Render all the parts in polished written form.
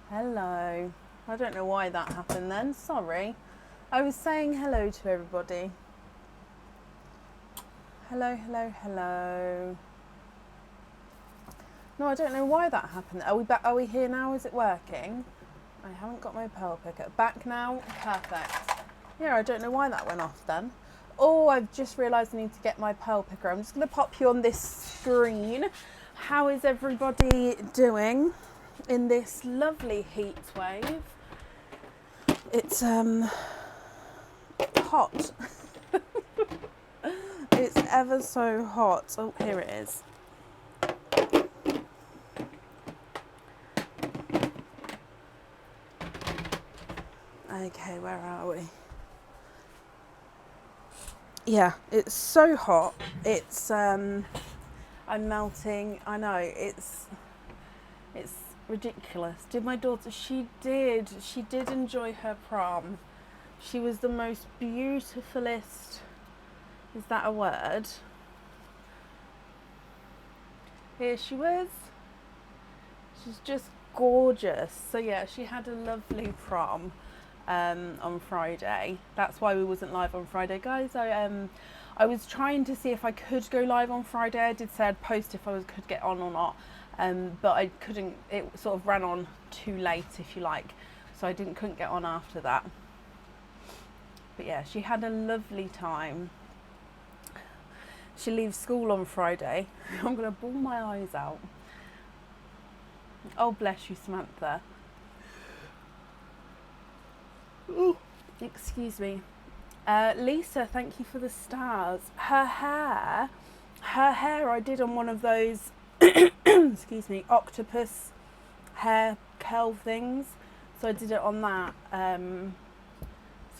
Hello. I don't know why that happened then. Sorry. I was saying hello to everybody. Hello, hello, hello. No, I don't know why that happened. Are we back? Are we here now? Is it working? I haven't got my pearl picker. Back now? Perfect. Yeah, I don't know why that went off then. Oh, I've just realised I need to get my pearl picker. I'm just going to pop you on this screen. How is everybody doing in this lovely heat wave? It's hot. It's ever so hot. Oh, here it is. Okay, where are we? Yeah, it's so hot. It's I'm melting. I know, it's ridiculous. Did my daughter? She did enjoy her prom. She was the most beautifulest, is that a word? Here she was. She's just gorgeous. So yeah, she had a lovely prom on Friday. That's why we wasn't live on Friday, guys. I was trying to see if I could go live on Friday. I did say I'd post if I could get on or not, but I couldn't. It sort of ran on too late, if you like, so I couldn't get on after that. But yeah, she had a lovely time. She leaves school on Friday. I'm gonna bawl my eyes out. Oh, bless you, Samantha. Ooh, excuse me. Lisa, thank you for the stars. Her hair, I did on one of those, excuse me, octopus hair curl things. So I did it on that.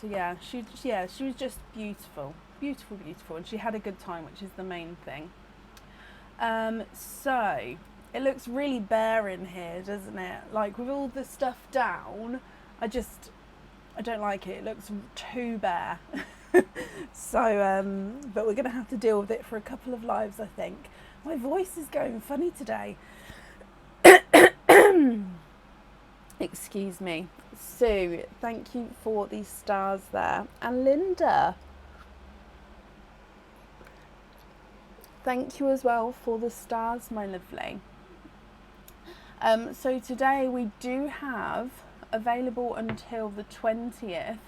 So yeah, she was just beautiful, beautiful, beautiful, and she had a good time, which is the main thing. So it looks really bare in here, doesn't it? Like with all the stuff down, I don't like it. It looks too bare. So, but we're going to have to deal with it for a couple of lives, I think. My voice is going funny today. Excuse me. Sue, thank you for these stars there. And Linda, thank you as well for the stars, my lovely. So today we do have available until the 20th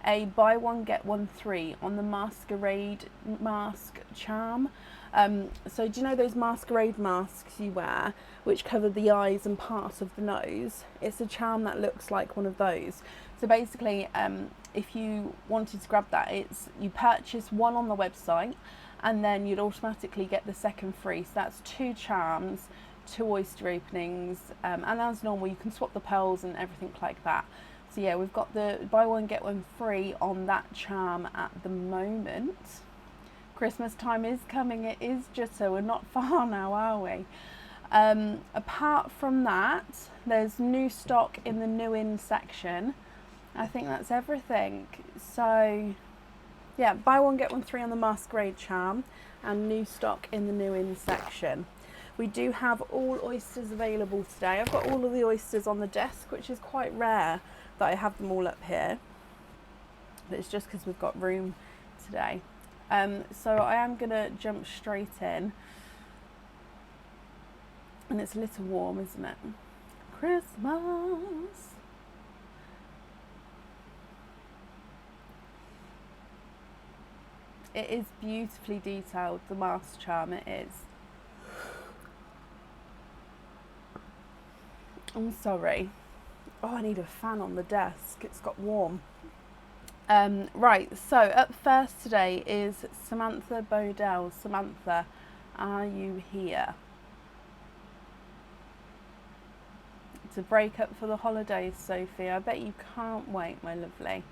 a buy one get one free on the Masquerade mask charm. So do you know those masquerade masks you wear which cover the eyes and parts of the nose? It's a charm that looks like one of those. So basically, if you wanted to grab that, you purchase one on the website and then you'd automatically get the second free. So that's 2 charms, 2 oyster openings, and as normal you can swap the pearls and everything like that. So yeah, we've got the buy one get one free on that charm at the moment. Christmas time is coming, it is just so we're not far now, are we? Apart from that, there's new stock in the new in section. I think that's everything. So yeah, buy one get one free on the masquerade charm and new stock in the new in section. We do have all oysters available today. I've got all of the oysters on the desk, which is quite rare that I have them all up here. But it's just because we've got room today. So I am going to jump straight in. And it's a little warm, isn't it? Christmas. It is beautifully detailed, the mask charm, it is. I'm sorry. Oh, I need a fan on the desk. It's got warm. Right, so up first today is Samantha Bodell. Samantha, are you here? It's a break up for the holidays, Sophie. I bet you can't wait, my lovely.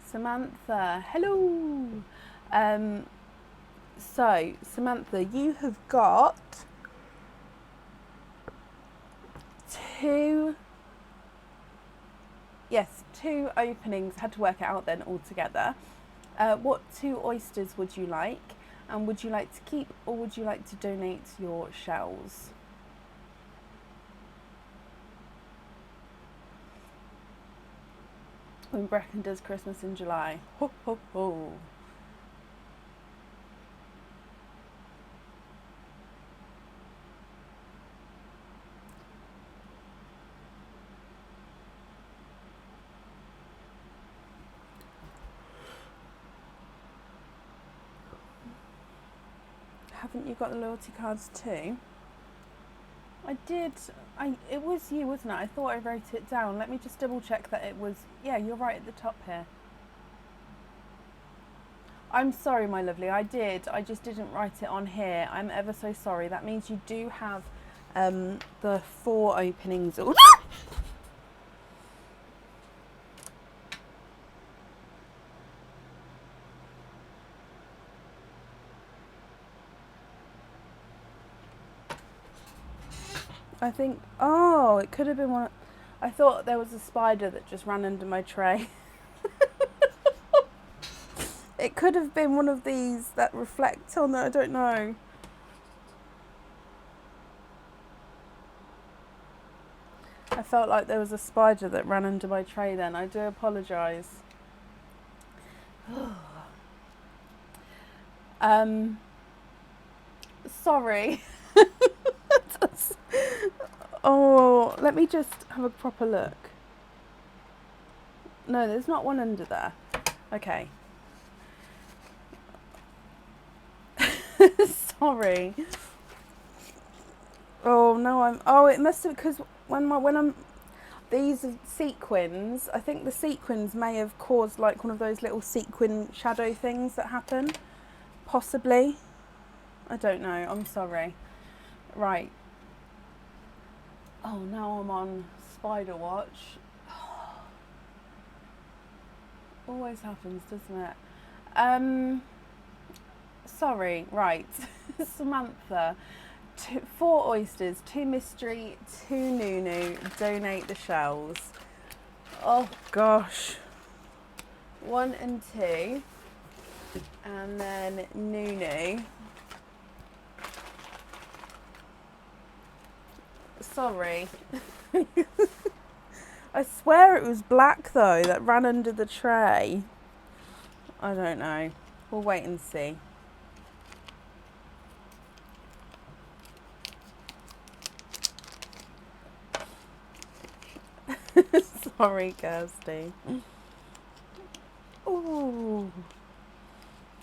Samantha, hello. So, Samantha, you have got 2 Yes, 2 openings. Had to work it out then altogether. What 2 oysters would you like? And would you like to keep or would you like to donate your shells? When Brecon does Christmas in July. Ho, ho, ho. Haven't you got the loyalty cards too? I did. It was you, wasn't it? I thought I wrote it down. Let me just double check that it was. Yeah, you're right at the top here. I'm sorry, my lovely. I did. I just didn't write it on here. I'm ever so sorry. That means you do have the 4 openings. I think. Oh, it could have been one. I thought there was a spider that just ran under my tray. It could have been one of these that reflect on it. I don't know. I felt like there was a spider that ran under my tray then. I do apologise. Sorry. Oh, let me just have a proper look. No, there's not one under there. Okay. Sorry. Oh no, it must have, because when I'm these sequins, I think the sequins may have caused like one of those little sequin shadow things that happen. Possibly. I don't know. I'm sorry. Right. Oh, now I'm on Spider Watch. Always happens, doesn't it? Sorry. Right. Samantha. 4 oysters, 2 mystery, 2 Nunu. Donate the shells. Oh gosh. 1 and 2. And then Nunu. Sorry. I swear it was black though that ran under the tray. I don't know. We'll wait and see. Sorry, Kirsty. Ooh.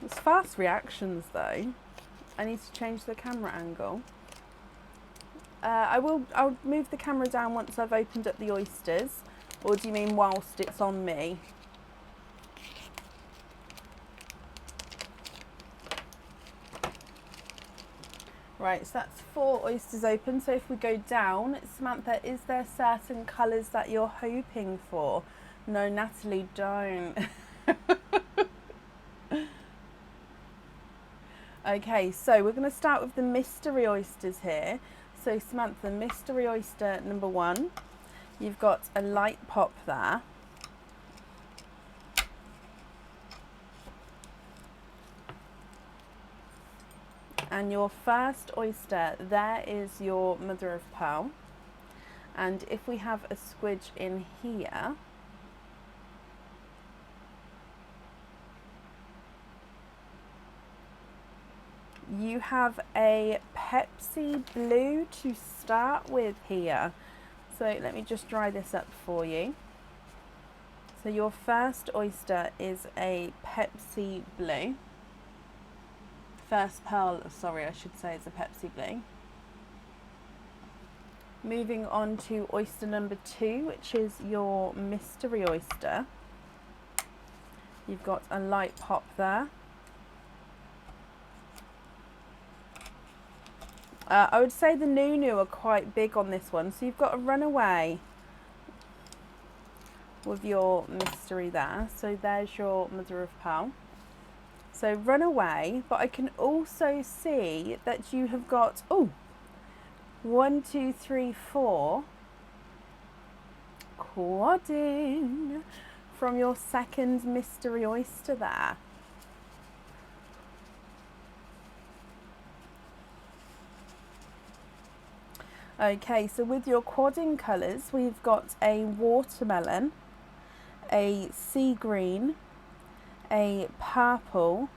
It's fast reactions though. I need to change the camera angle. I'll move the camera down once I've opened up the oysters. Or do you mean whilst it's on me? Right, so that's 4 oysters open. So if we go down, Samantha, is there certain colours that you're hoping for? No, Natalie, don't. Okay, so we're going to start with the mystery oysters here. So Samantha, mystery oyster number 1. You've got a light pop there. And your first oyster, there is your mother of pearl. And if we have a squidge in here, you have a Pepsi blue to start with here. So let me just dry this up for you. So your first oyster is a Pepsi blue. First pearl, sorry, I should say it's a Pepsi blue. Moving on to oyster number 2, which is your mystery oyster. You've got a light pop there. I would say the Nunu are quite big on this one, so you've got a runaway with your mystery there. So there's your mother of pearl. So runaway, but I can also see that you have got, oh, 1, 2, 3, 4 quadding from your second mystery oyster there. Okay, so with your quadding colours, we've got a watermelon, a sea green, a purple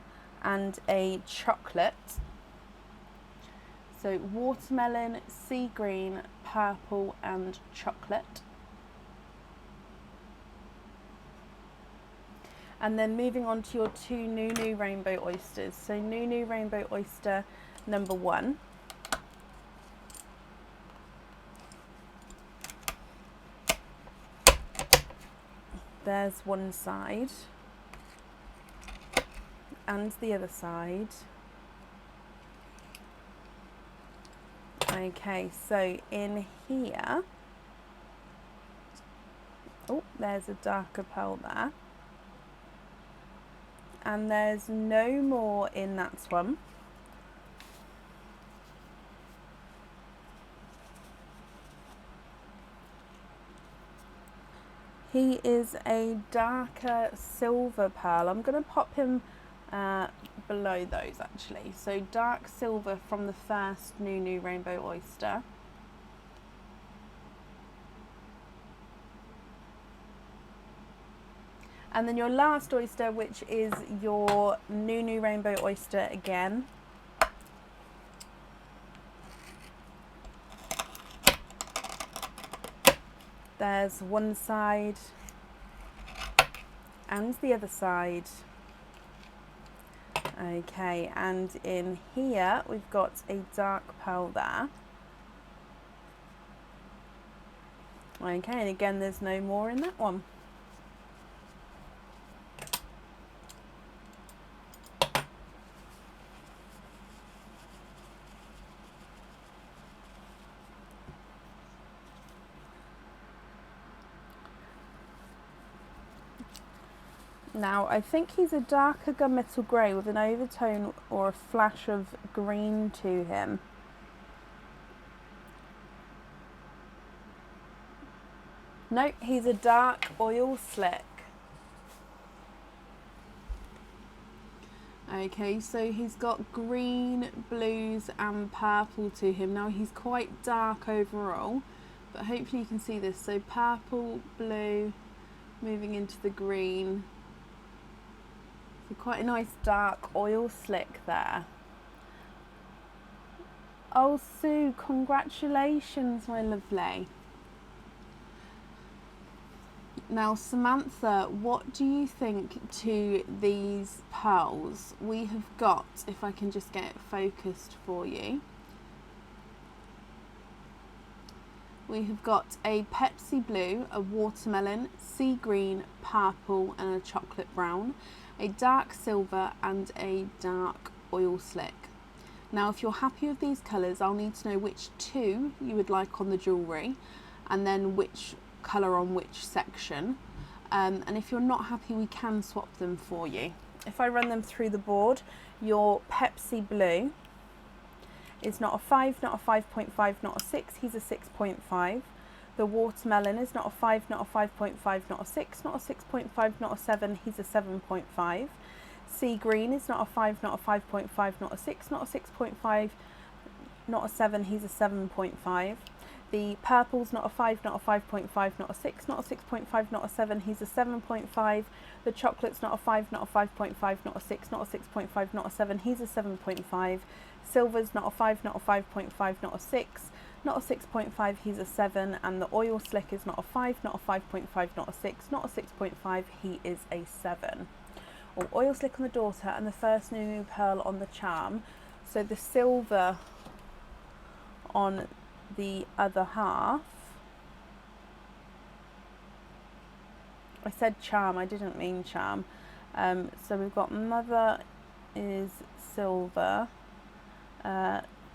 and a chocolate. So watermelon, sea green, purple and chocolate. And then moving on to your two Nunu rainbow oysters. So Nunu rainbow oyster number 1. There's one side and the other side. Okay, so in here, oh, there's a darker pearl there. And there's no more in that one. He is a darker silver pearl. I'm going to pop him below those actually. So dark silver from the first Nunu rainbow oyster. And then your last oyster, which is your Nunu rainbow oyster again. There's one side and the other side. Okay, and in here we've got a dark pearl there. Okay, and again there's no more in that one. Now, I think he's a darker gunmetal grey with an overtone or a flash of green to him. No, he's a dark oil slick. Okay, so he's got green, blues and purple to him. Now, he's quite dark overall, but hopefully you can see this. So purple, blue, moving into the green. So quite a nice dark oil slick there. Oh, Sue, congratulations, my lovely. Now, Samantha, what do you think to these pearls? We have got, if I can just get it focused for you. We have got a Pepsi blue, a watermelon, sea green, purple and a chocolate brown, a dark silver and a dark oil slick. Now, if you're happy with these colours, I'll need to know which two you would like on the jewellery and then which colour on which section. And if you're not happy, we can swap them for you. If I run them through the board, your Pepsi blue is not a 5, not a 5.5, not a 6, he's a 6.5. The watermelon is not a 5, not a 5.5, not a 6, not a 6.5, not a 7, he's a 7.5. Sea green is not a 5, not a 5.5, not a 6, not a 6.5, not a 7, he's a 7.5. The purple's not a 5, not a 5.5, not a 6, not a 6.5, not a 7, he's a 7.5. The chocolate's not a 5, not a 5.5, not a 6, not a 6.5, not a 7, he's a 7.5. Silver's not a 5, not a 5.5, not a 6, not a 6.5, he's a 7. And the oil slick is not a 5, not a 5.5, not a 6, not a 6.5, he is a 7. Or oil slick on the daughter and the first Nunu pearl on the charm. So the silver on the other half. I said charm, I didn't mean charm. So we've got mother is silver,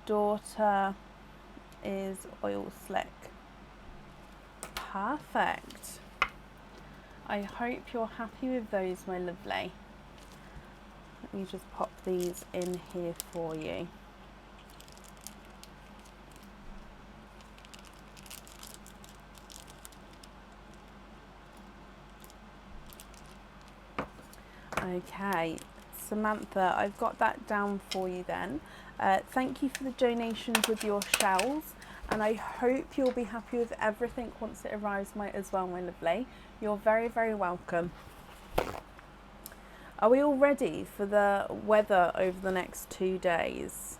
daughter is oil slick. Perfect. I hope you're happy with those, my lovely. Let me just pop these in here for you. Okay, Samantha, I've got that down for you then. Thank you for the donations with your shells, and I hope you'll be happy with everything once it arrives as well, my lovely. You're very, very welcome. Are we all ready for the weather over the next 2 days?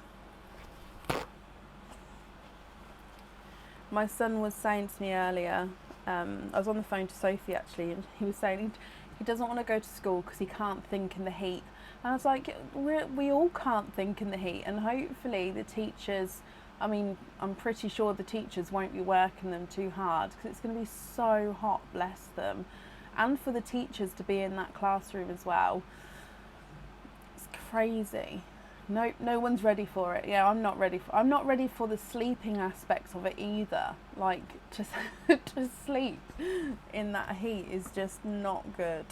My son was saying to me earlier, I was on the phone to Sophie actually, and he was saying he doesn't want to go to school because he can't think in the heat. And I was like, we all can't think in the heat, and hopefully the teachers, I mean, I'm pretty sure the teachers won't be working them too hard because it's going to be so hot, bless them. And for the teachers to be in that classroom as well. It's crazy. No one's ready for it. Yeah, I'm not ready for the sleeping aspects of it either. Like, to sleep in that heat is just not good.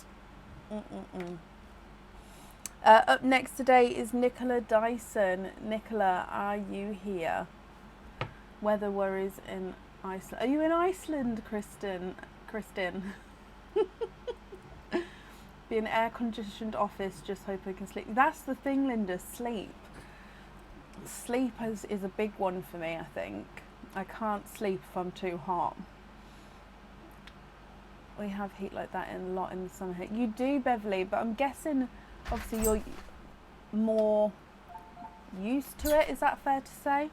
Up next today is Nicola Dyson. Nicola, are you here? Weather worries in Iceland. Are you in Iceland, Kristen? Be an air-conditioned office, just hope I can sleep. That's the thing, Linda, sleep. Sleep is a big one for me, I think. I can't sleep if I'm too hot. We have heat like that a lot in the summer here. You do, Beverly, but I'm guessing, obviously, you're more used to it. Is that fair to say?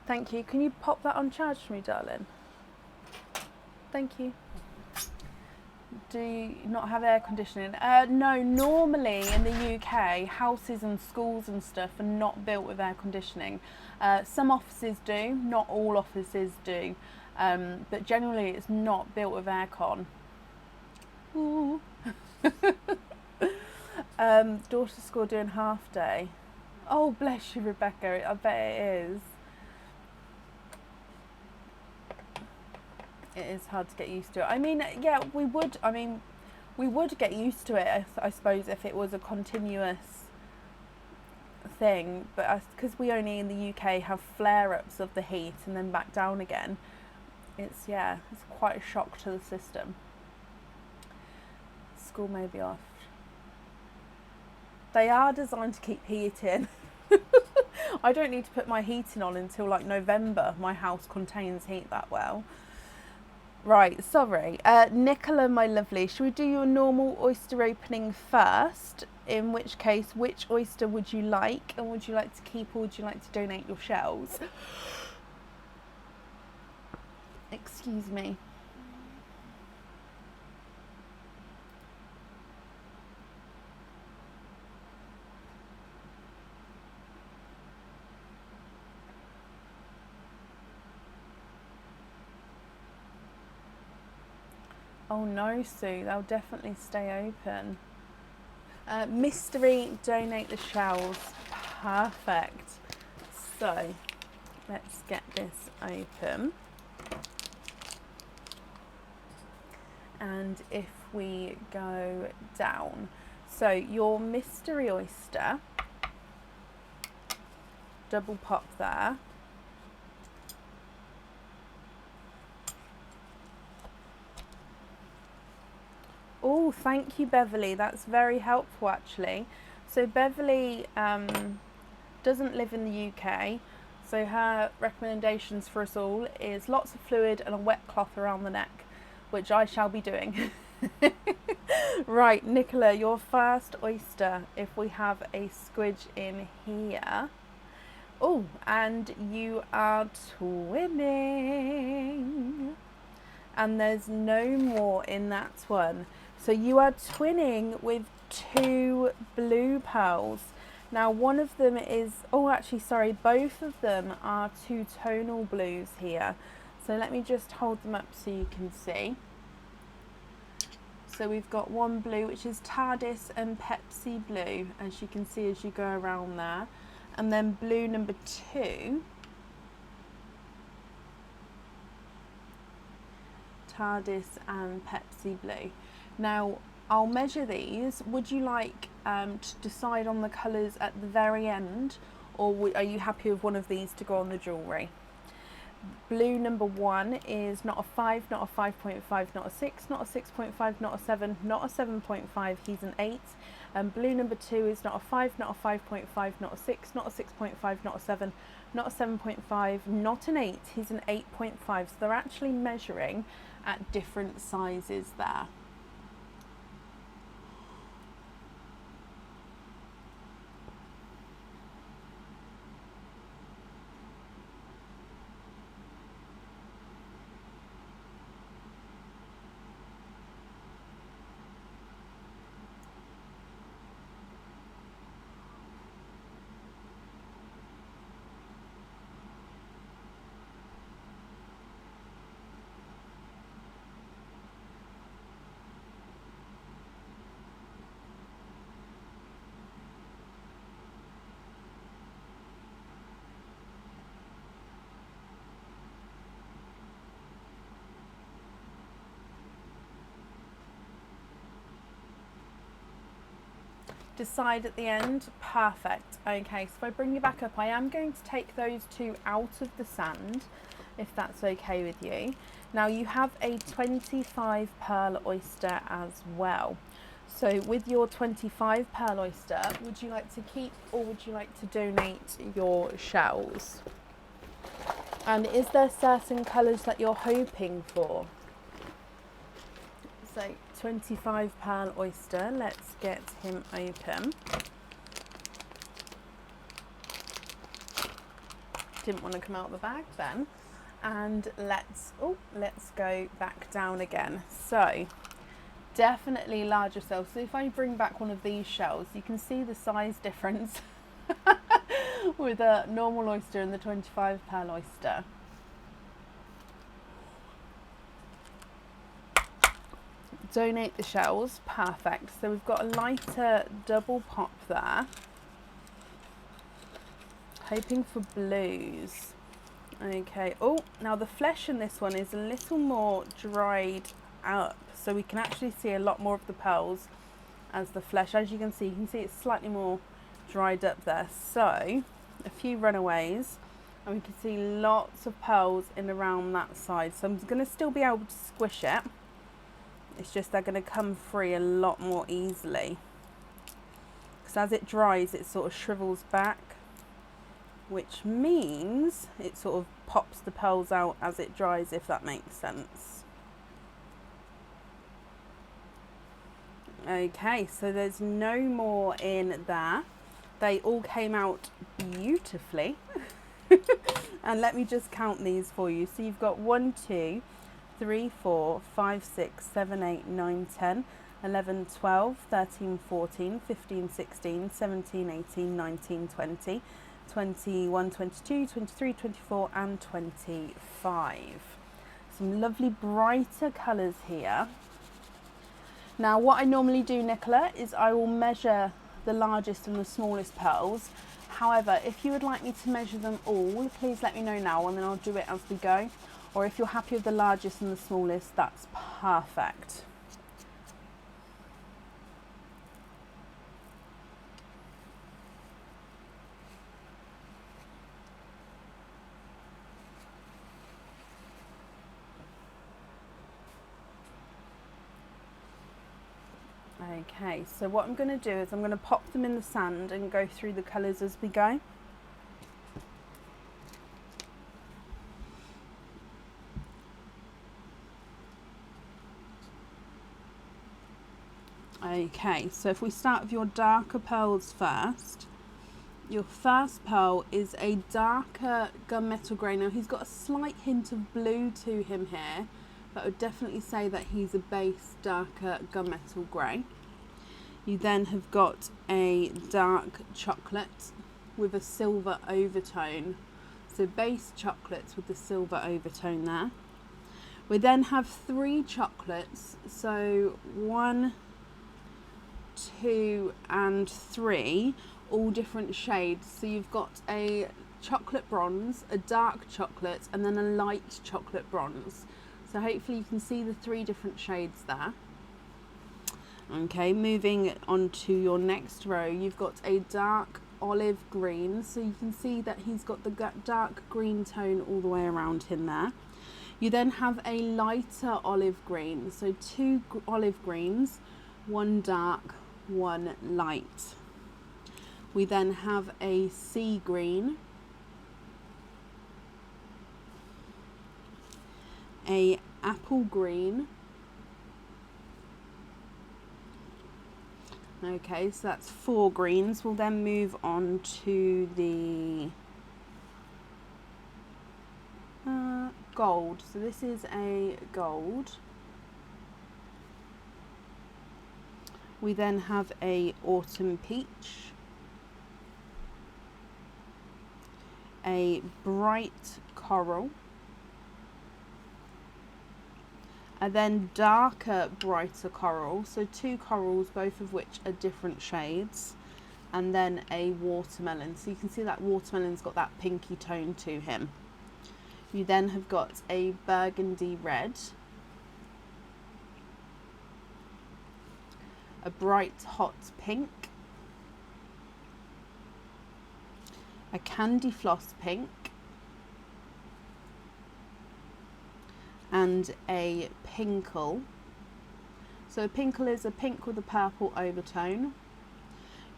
Thank you. Can you pop that on charge for me, darling? Thank you. Do you not have air conditioning? No, normally in the UK, houses and schools and stuff are not built with air conditioning. Some offices do, not all offices do, but generally it's not built with aircon. Ooh. Daughter's school doing half day. Oh, bless you, Rebecca. I bet it is. It is hard to get used to it. I mean, yeah, we would get used to it, I suppose, if it was a continuous thing. But because we only in the UK have flare-ups of the heat and then back down again, it's quite a shock to the system. School may be off. They are designed to keep heat in. I don't need to put my heating on until like November. My house contains heat that well. Right, sorry. Nicola, my lovely, should we do your normal oyster opening first? In which case, which oyster would you like? And would you like to keep or would you like to donate your shells? Excuse me. Oh no, Sue, they'll definitely stay open. Mystery, donate the shells. Perfect. So, let's get this open. And if we go down. So, your mystery oyster, double pop there. Oh, thank you, Beverly. That's very helpful, actually. So Beverly doesn't live in the UK, so her recommendations for us all is lots of fluid and a wet cloth around the neck, which I shall be doing. Right, Nicola, your first oyster, if we have a squidge in here. Oh, and you are twinning. And there's no more in that one. So you are twinning with 2 blue pearls. Now one of them is, both of them are 2 tonal blues here. So let me just hold them up so you can see. So we've got one blue, which is TARDIS and Pepsi blue, as you can see as you go around there. And then blue number 2. TARDIS and Pepsi blue. Now I'll measure these. Would you like to decide on the colours at the very end, or are you happy with one of these to go on the jewellery? Blue number 1 is not a 5, not a 5.5, not a 6, not a 6.5, not a 7, not a 7.5, he's an 8. Blue number 2 is not a 5, not a 5.5, not a 6, not a 6.5, not a 7, not a 7.5, not an 8, he's an 8.5. So they're actually measuring at different sizes there. Decide at the end. Perfect. Okay, so if I bring you back up, I am going to take those 2 out of the sand, if that's okay with you. Now you have a 25 pearl oyster as well. So with your 25 pearl oyster, would you like to keep or would you like to donate your shells? And is there certain colours that you're hoping for? So 25 pearl oyster, let's get him open. Didn't want to come out of the bag then. And let's go back down again. So definitely larger shells. So if I bring back one of these shells, you can see the size difference with a normal oyster and the 25 pearl oyster. Donate the shells. Perfect. So we've got a lighter double pop there. Hoping for blues. Okay. Oh, now the flesh in this one is a little more dried up, so we can actually see a lot more of the pearls as the flesh. As you can see it's slightly more dried up there. So a few runaways, and we can see lots of pearls in around that side. So I'm going to still be able to squish it. It's just they're going to come free a lot more easily, because as it dries it sort of shrivels back, which means it sort of pops the pearls out as it dries, if that makes sense. Okay, so there's no more in there. They all came out beautifully. And let me just count these for you. So you've got 1, 2, 3, 4, 5, 6, 7, 8, 9, 10, 11, 12, 13, 14, 15, 16, 17, 18, 19, 20, 21, 22, 23, 24 and 25. Some lovely brighter colours here. Now what I normally do, Nicola, is I will measure the largest and the smallest pearls. However, if you would like me to measure them all, please let me know now and then I'll do it as we go. Or if you're happy with the largest and the smallest, that's perfect. Okay, so what I'm going to do is I'm going to pop them in the sand and go through the colours as we go. Okay, so if we start with your darker pearls first, your first pearl is a darker gunmetal grey. Now he's got a slight hint of blue to him here, but I would definitely say that he's a base darker gunmetal grey. You then have got a dark chocolate with a silver overtone. So base chocolates with the silver overtone there. We then have 3 chocolates, so 1, 2 and 3, all different shades. So you've got a chocolate bronze, a dark chocolate and then a light chocolate bronze. So hopefully you can see the 3 different shades there. Okay, moving on to your next row, you've got a dark olive green. So you can see that he's got the dark green tone all the way around him there. You then have a lighter olive green. So two olive greens, one dark, one light. We then have a sea green, a apple green. Okay, so that's 4 greens. We'll then move on to the gold. So this is a gold. We then have a autumn peach, a bright coral, and then darker, brighter coral. So 2 corals, both of which are different shades, and then a watermelon. So you can see that watermelon's got that pinky tone to him. You then have got a burgundy red, a bright hot pink, a candy floss pink, and a pinkle. So a pinkle is a pink with a purple overtone.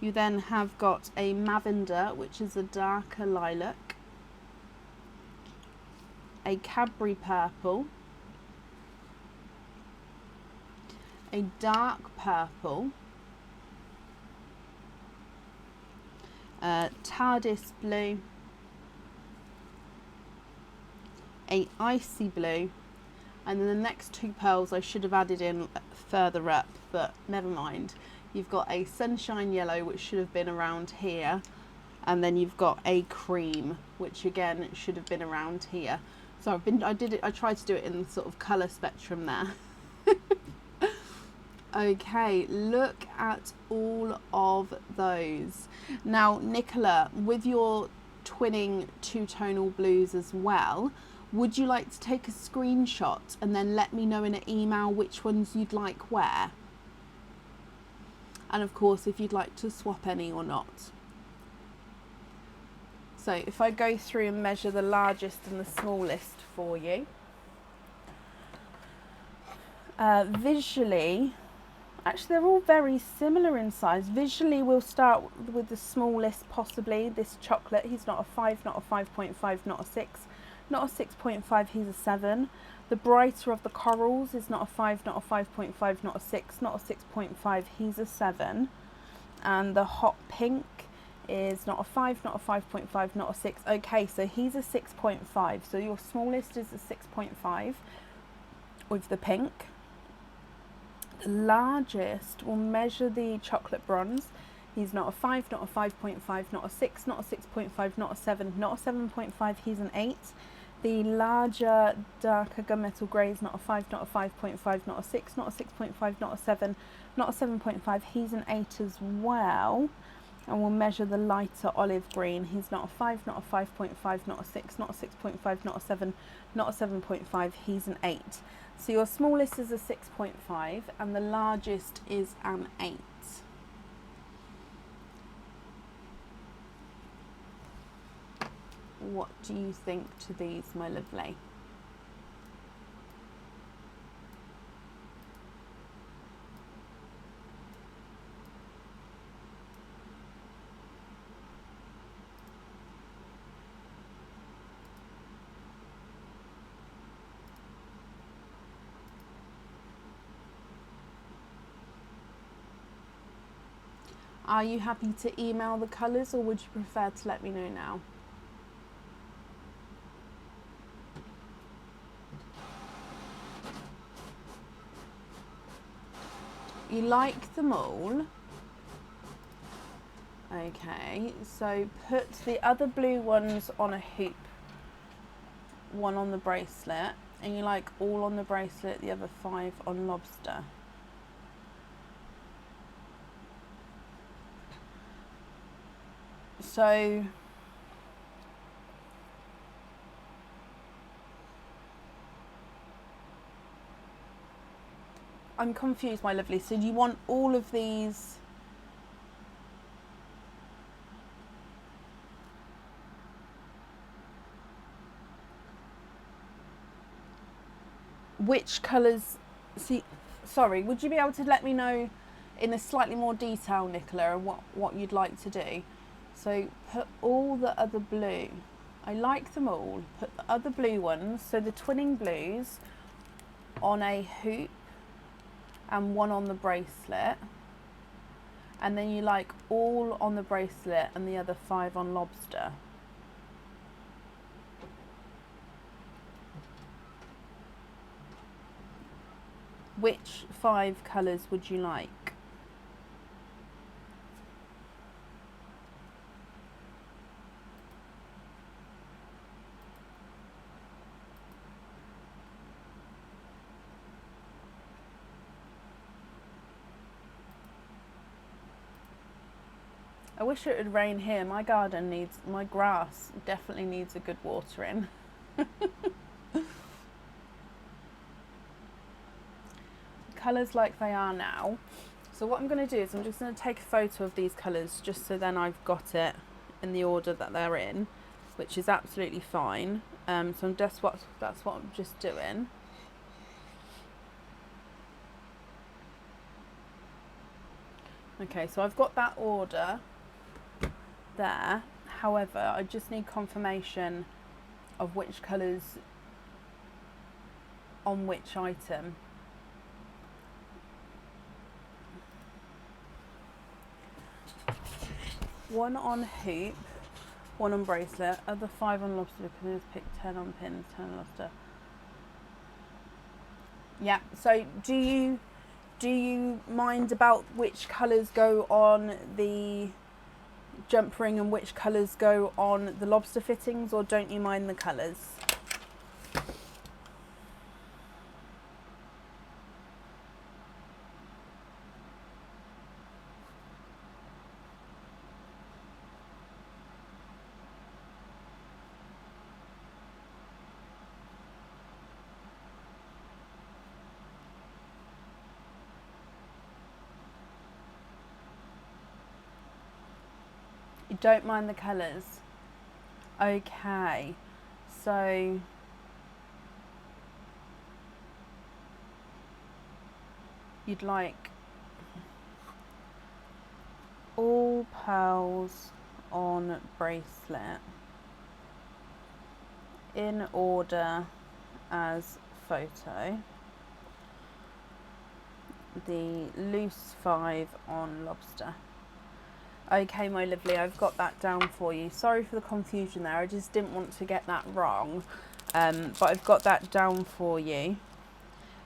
You then have got a mavender, which is a darker lilac, a Cadbury purple, a dark purple, TARDIS blue, a icy blue, and then the next 2 pearls I should have added in further up, but never mind. You've got a sunshine yellow, which should have been around here, and then you've got a cream, which again should have been around here. So I tried to do it in the sort of colour spectrum there. Okay, look at all of those. Now, Nicola, with your twinning 2-tonal blues as well, would you like to take a screenshot and then let me know in an email which ones you'd like where? And of course, if you'd like to swap any or not. So if I go through and measure the largest and the smallest for you. Visually, actually they're all very similar in size. Visually, we'll start with the smallest possibly, this chocolate. He's not a 5, not a 5.5, not a 6. Not a 6.5, he's a 7. The brighter of the corals is not a 5, not a 5.5, not a 6, not a 6.5, he's a 7. And the hot pink is not a 5, not a 5.5, not a 6. Okay, so he's a 6.5. So your smallest is a 6.5 with the pink. The largest will measure the chocolate bronze. He's not a 5, not a 5.5, not a 6, not a 6.5, not a 7, not a 7.5, he's an 8. The larger, darker gunmetal grey is not a 5, not a 5.5, not a 6, not a 6.5, not a 7, not a 7.5, he's an 8 as well. And we'll measure the lighter olive green. He's not a 5, not a 5.5, not a 6, not a 6.5, not a 7, not a 7.5, he's an 8. So your smallest is a 6.5 and the largest is an 8. What do you think to these, my lovely? Are you happy to email the colours or would you prefer to let me know now? You like them all? Okay, so put the other blue ones on a hoop, one on the bracelet, and you like all on the bracelet, the other 5 on lobster. So I'm confused, my lovely. So do you want all of these which colours, sorry, would you be able to let me know in a slightly more detail, Nicola, and what you'd like to do? So put all the other blue, I like them all, put the other blue ones, so the twinning blues, on a hoop and one on the bracelet, and then you like all on the bracelet and the other 5 on lobster. Which 5 colours would you like? I wish it would rain here. My garden needs, my grass definitely needs a good watering. Colours like they are now. So what I'm going to do is I'm just going to take a photo of these colours just so then I've got it in the order that they're in, which is absolutely fine. So that's what I'm just doing. Okay, so I've got that order there. However, I just need confirmation of which colours on which item. One on hoop, one on bracelet, other 5 on lobster, because pick 10 on pins, 10 on lobster. Yeah, so do you mind about which colours go on the jump ring and which colours go on the lobster fittings, or don't you mind the colours? You don't mind the colours? Okay, so you'd like all pearls on bracelet in order as photo, the loose 5 on lobster. Okay, my lovely, I've got that down for you. Sorry for the confusion there, I just didn't want to get that wrong, but I've got that down for you.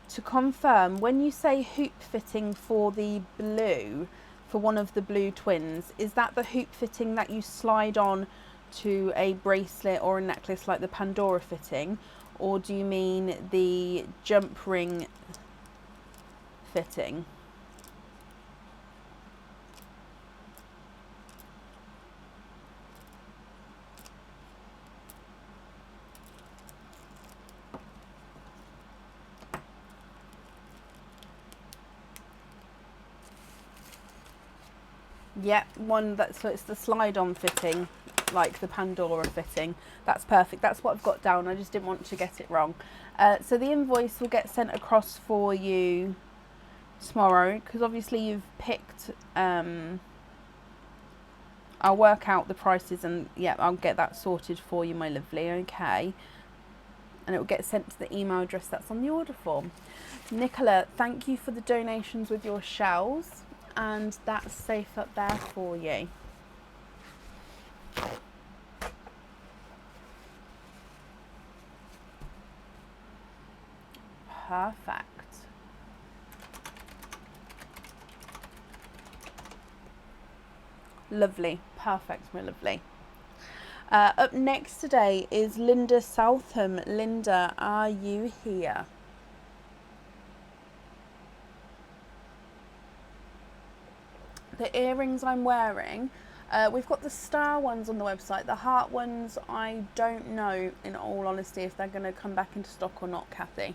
To confirm, when you say hoop fitting for the blue, for one of the blue twins, is that the hoop fitting that you slide on to a bracelet or a necklace like the Pandora fitting, or do you mean the jump ring fitting? Yep, one that's, so it's the slide-on fitting, like the Pandora fitting. That's perfect. That's what I've got down. I just didn't want to get it wrong. So the invoice will get sent across for you tomorrow, because obviously you've picked. I'll work out the prices and yeah, I'll get that sorted for you, my lovely. Okay. And it will get sent to the email address that's on the order form. Nicola, thank you for the donations with your shells. And that's safe up there for you. Perfect. Lovely. Perfect, my lovely. Up next today is Linda Southam. Linda, are you here? The earrings I'm wearing, we've got the star ones on the website. The heart ones, I don't know, in all honesty, if they're going to come back into stock or not, Kathy.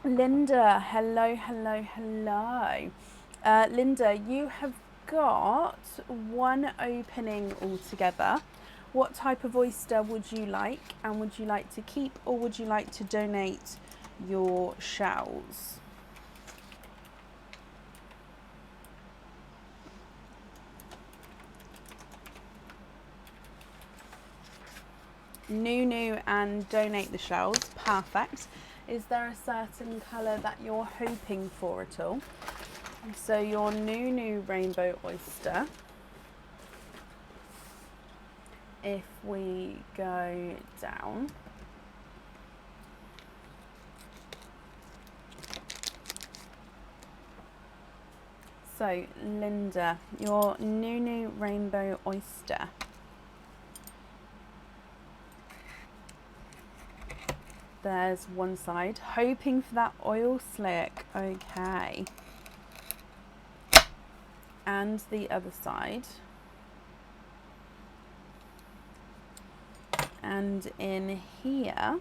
Linda, hello, hello, hello. Linda, you have got one opening altogether. What type of oyster would you like, and would you like to keep or would you like to donate your shells? New and donate the shells. Perfect. Is there a certain colour that you're hoping for at all? So your new rainbow oyster, if we go down, so Linda, your new rainbow oyster, there's one side, hoping for that oil slick, okay, and the other side. And in here,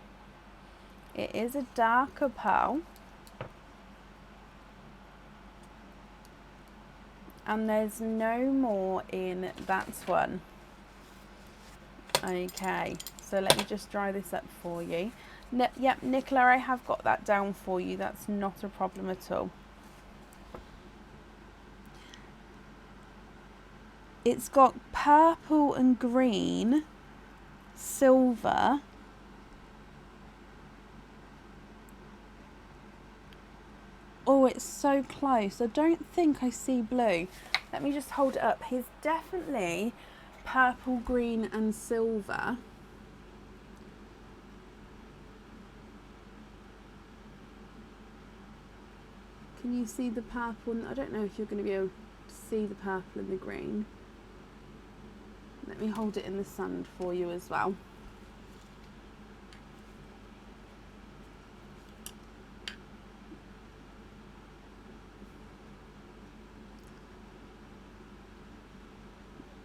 it is a darker pearl. And there's no more in that one. Okay, so let me just dry this up for you. Yep, Nicola, I have got that down for you. That's not a problem at all. It's got purple and green, silver, oh, it's so close. I don't think I see blue. Let me just hold it up. He's definitely purple, green and silver. Can you see the purple? I don't know if you're going to be able to see the purple and the green. Let me hold it in the sun for you as well.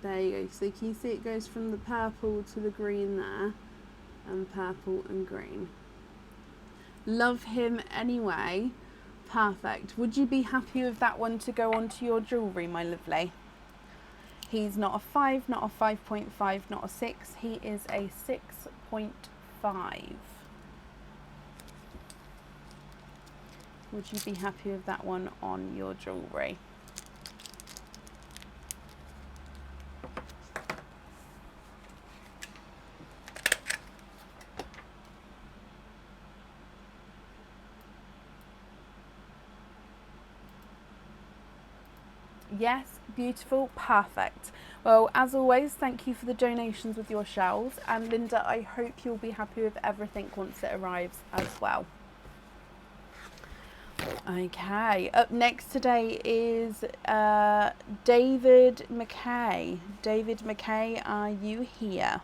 There you go. So can you see it goes from the purple to the green there, and purple and green. Love him anyway. Perfect. Would you be happy with that one to go onto your jewellery, my lovely? He's not a 5, not a 5.5, not a 6. He is a 6.5. Would you be happy with that one on your jewellery? Yes, beautiful, perfect. Well, as always, thank you for the donations with your shells. And Linda, I hope you'll be happy with everything once it arrives as well. Okay, up next today is David McKay. David McKay, are you here?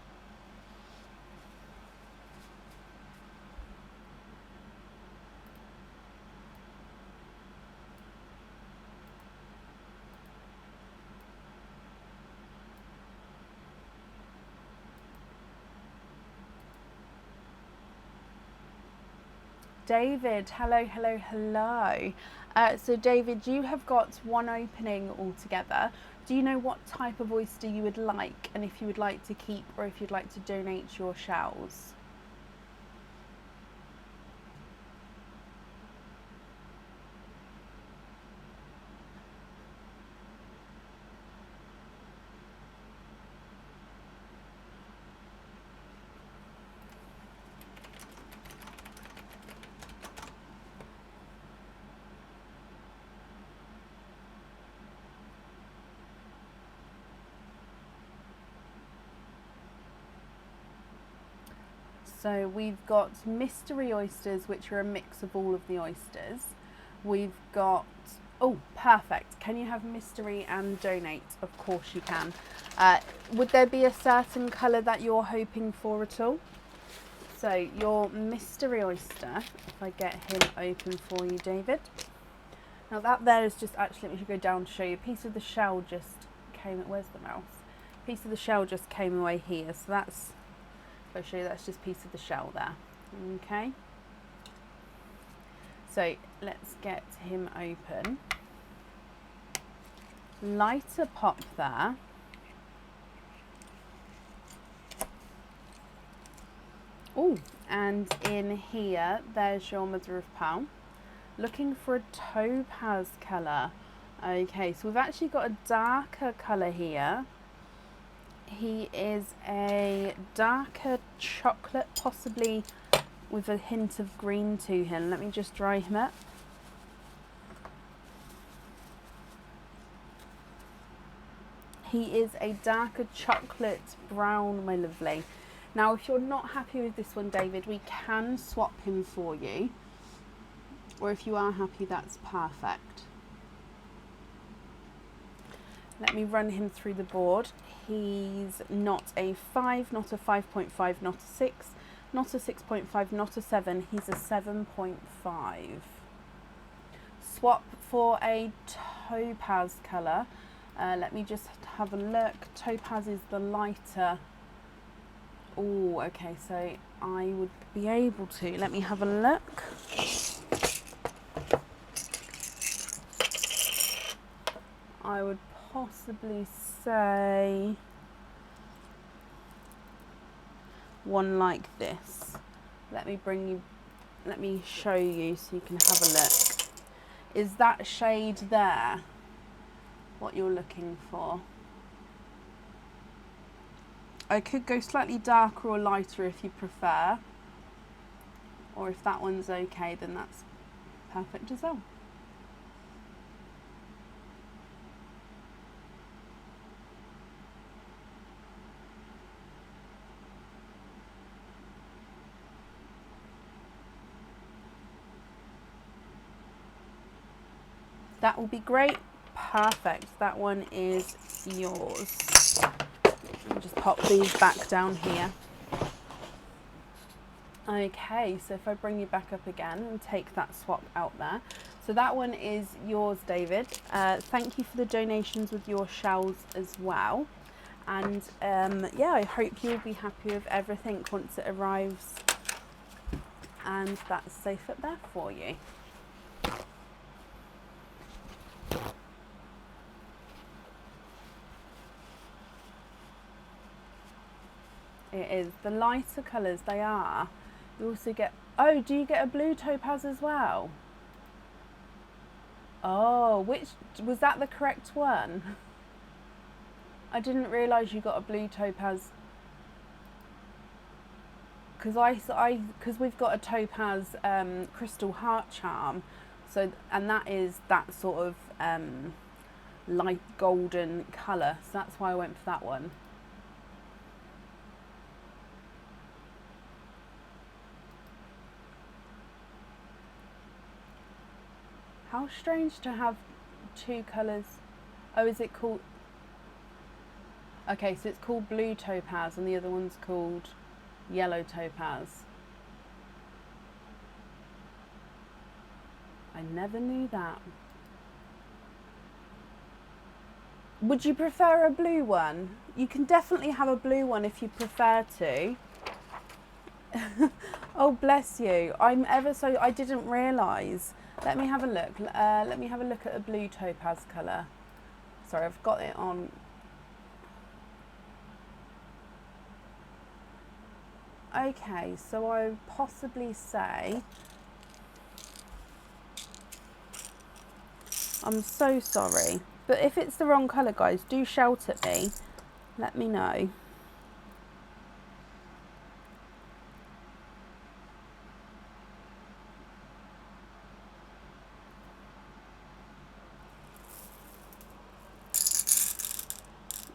David, hello, hello, hello. So David, you have got one opening altogether. Do you know what type of oyster you would like, and if you would like to keep or if you'd like to donate your shells? So we've got mystery oysters, which are a mix of all of the oysters. We've got, oh, perfect. Can you have mystery and donate? Of course you can. Would there be a certain colour that you're hoping for at all? So your mystery oyster, if I get him open for you, David. Now that there is just, actually, let me go down to show you. A piece of the shell just came, where's the mouse? A piece of the shell just came away here. So that's, I'll show you, that's just a piece of the shell there. Okay. So let's get him open. Lighter pop there. Oh, and in here, there's your mother of pearl. Looking for a topaz colour. Okay, so we've actually got a darker colour here. He is a darker chocolate, possibly with a hint of green to him. Let me just dry him up. He is a darker chocolate brown, my lovely. Now, if you're not happy with this one, David, we can swap him for you. Or if you are happy, that's perfect. Let me run him through the board. He's not a 5, not a 5.5, not a 6, not a 6.5, not a 7. He's a 7.5. Swap for a topaz colour. Let me just have a look. Topaz is the lighter. Oh, okay, so I would be able to. Let me have a look. I would possibly say one like this. Let me show you so you can have a look. Is that shade there what you're looking for? I could go slightly darker or lighter if you prefer, or if that one's okay, then that's perfect as well. That will be great. Perfect. That one is yours. I'll just pop these back down here. Okay, so if I bring you back up again and take that swap out there. So that one is yours, David. Thank you for the donations with your shells as well. And yeah, I hope you'll be happy with everything once it arrives. And that's safe up there for you. It is. The lighter colours, they are. You also get... Oh, do you get a blue topaz as well? Oh, which... Was that the correct one? I didn't realise you got a blue topaz. Because we've got a topaz crystal heart charm. So, and that is that sort of light golden colour. So that's why I went for that one. How strange to have two colours. Oh, is it called... Okay, so it's called blue topaz and the other one's called yellow topaz. I never knew that. Would you prefer a blue one? You can definitely have a blue one if you prefer to. Oh, bless you. I didn't realise. Let me have a look. Let me have a look at a blue topaz colour. Sorry, I've got it on. Okay, so I would possibly say... I'm so sorry. But if it's the wrong colour, guys, do shout at me. Let me know.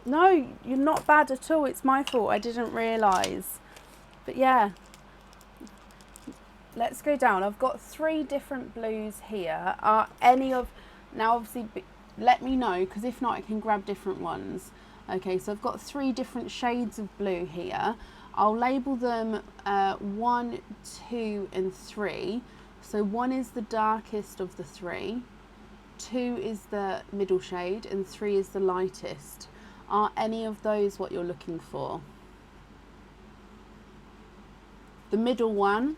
No, you're not bad at all. It's my fault. I didn't realise. But yeah. Let's go down. I've got 3 different blues here. Are any of... Now, obviously, let me know, because if not, I can grab different ones. Okay, so I've got 3 different shades of blue here. I'll label them 1, 2, and 3. So 1 is the darkest of the 3. 2 is the middle shade, and 3 is the lightest. Are any of those what you're looking for? The middle one.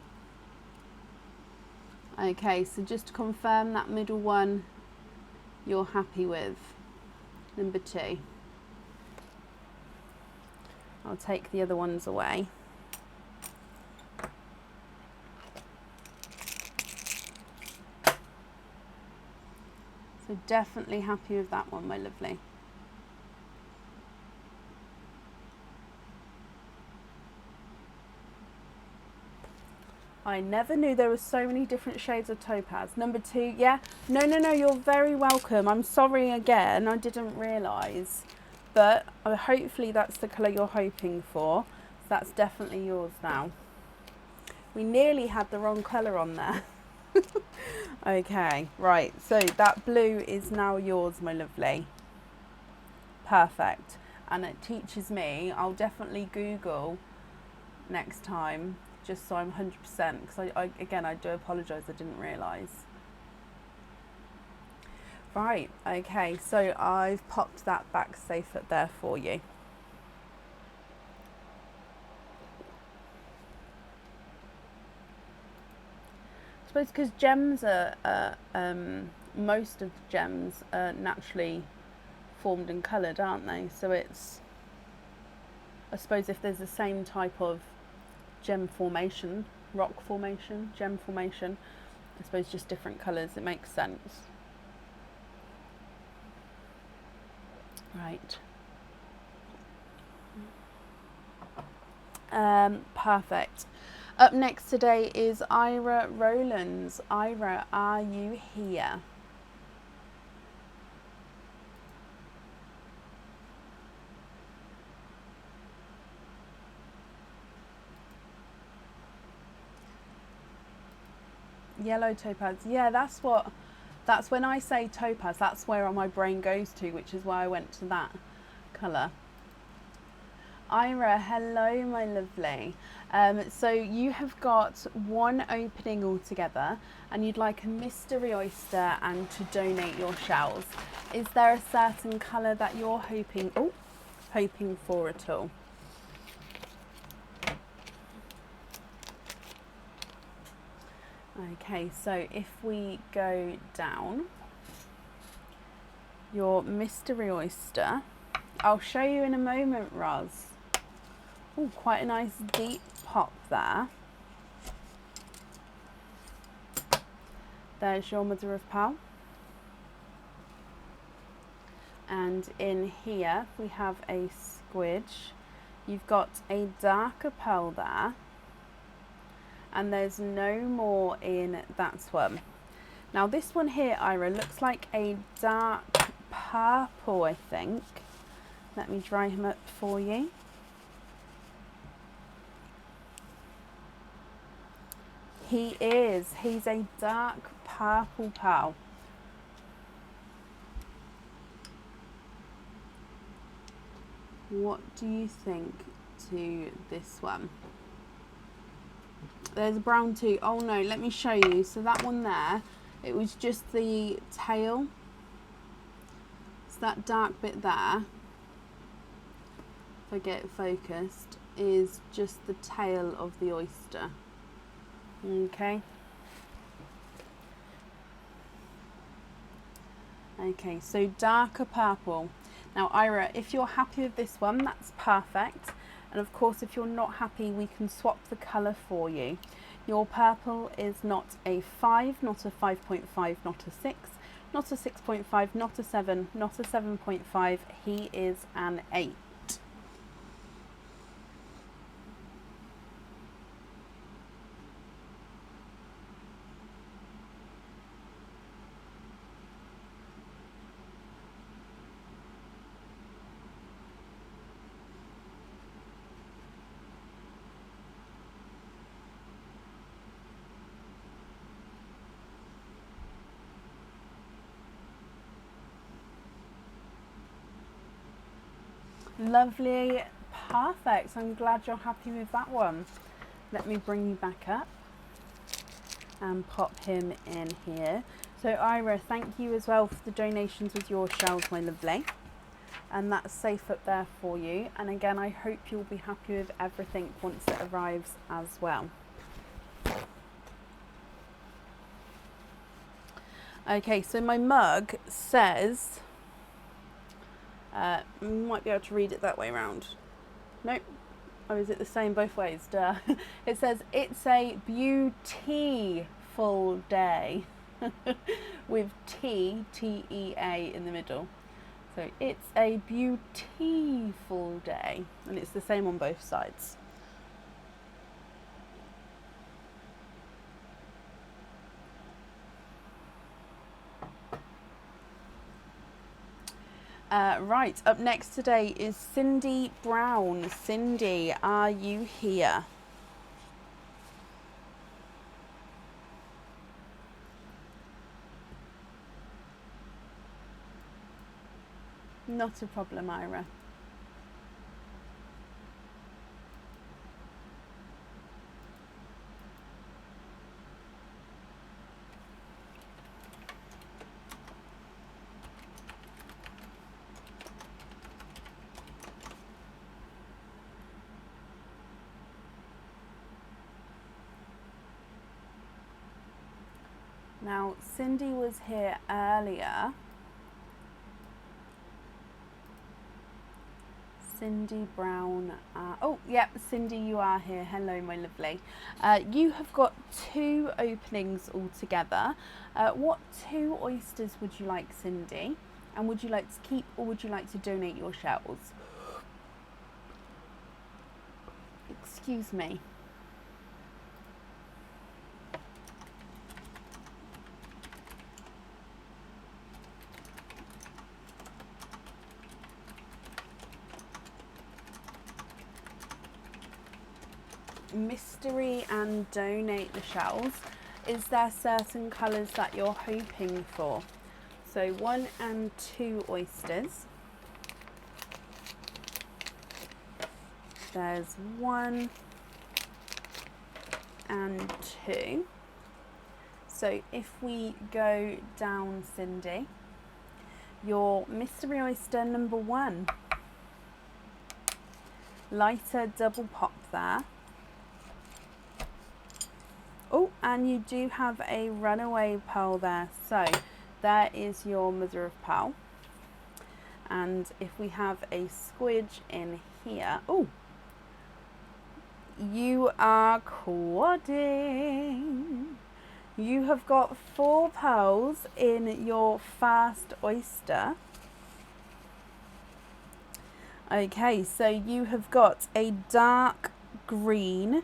Okay, so just to confirm, that middle one you're happy with. Number 2. I'll take the other ones away. So definitely happy with that one, my lovely. I never knew there were so many different shades of topaz. Number 2, yeah. No, you're very welcome. I'm sorry again, I didn't realise. But hopefully that's the colour you're hoping for. So that's definitely yours now. We nearly had the wrong colour on there. Okay, right. So that blue is now yours, my lovely. Perfect. And it teaches me, I'll definitely Google next time, just so I'm 100%, because I do apologise, I didn't realise. Right, okay, so I've popped that back safe up there for you. I suppose because gems are, most of the gems are naturally formed and coloured, aren't they? So it's, I suppose if there's the same type of gem formation, rock formation, gem formation, I suppose just different colours, it makes sense. Right. Perfect. Up next today is Ira Rowlands. Ira, are you here? Yellow topaz. Yeah, that's when I say topaz, that's where my brain goes to, which is why I went to that colour. Ira, hello, my lovely. So you have got one opening altogether, and you'd like a mystery oyster and to donate your shells. Is there a certain colour that you're hoping for at all? Okay, so if we go down, your mystery oyster, I'll show you in a moment, Roz. Oh, quite a nice deep pop there. There's your mother of pearl. And in here we have a squidge. You've got a darker pearl there. And there's no more in that one. Now this one here, Ira, looks like a dark purple, I think. Let me dry him up for you. He is. He's a dark purple pearl. What do you think to this one? There's a brown too. Oh no, let me show you. So that one there, it was just the tail. So that dark bit there, if I get it focused, is just the tail of the oyster. Okay. Okay, so darker purple. Now Ira, if you're happy with this one, that's perfect. And of course, if you're not happy, we can swap the colour for you. Your purple is not a 5, not a 5.5, not a 6, not a 6.5, not a 7, not a 7.5. He is an 8. Lovely, perfect. I'm glad you're happy with that one. Let me bring you back up and pop him in here. So Ira, thank you as well for the donations with your shells, my lovely. And that's safe up there for you. And again, I hope you'll be happy with everything once it arrives as well. Okay, so my mug says, might be able to read it that way around. Nope. Or is it the same both ways? Duh. It says, it's a beautiful day. with T-E-A in the middle. So it's a beautiful day, and it's the same on both sides. Right, up next today is Cindy Brown. Cindy, are you here? Not a problem, Ira. Now, Cindy was here earlier. Cindy Brown. Oh, yep, Cindy, you are here. Hello, my lovely. You have got 2 openings altogether. What 2 oysters would you like, Cindy? And would you like to keep, or would you like to donate your shells? Excuse me. Mystery and donate the shells. Is there certain colours that you're hoping for? So 1 and 2 oysters. There's 1 and 2. So if we go down, Cindy, your mystery oyster number 1, lighter double pop there. Oh, and you do have a runaway pearl there. So there is your mother of pearl. And if we have a squidge in here, oh, you are quadding. You have got 4 pearls in your first oyster. Okay, so you have got a dark green,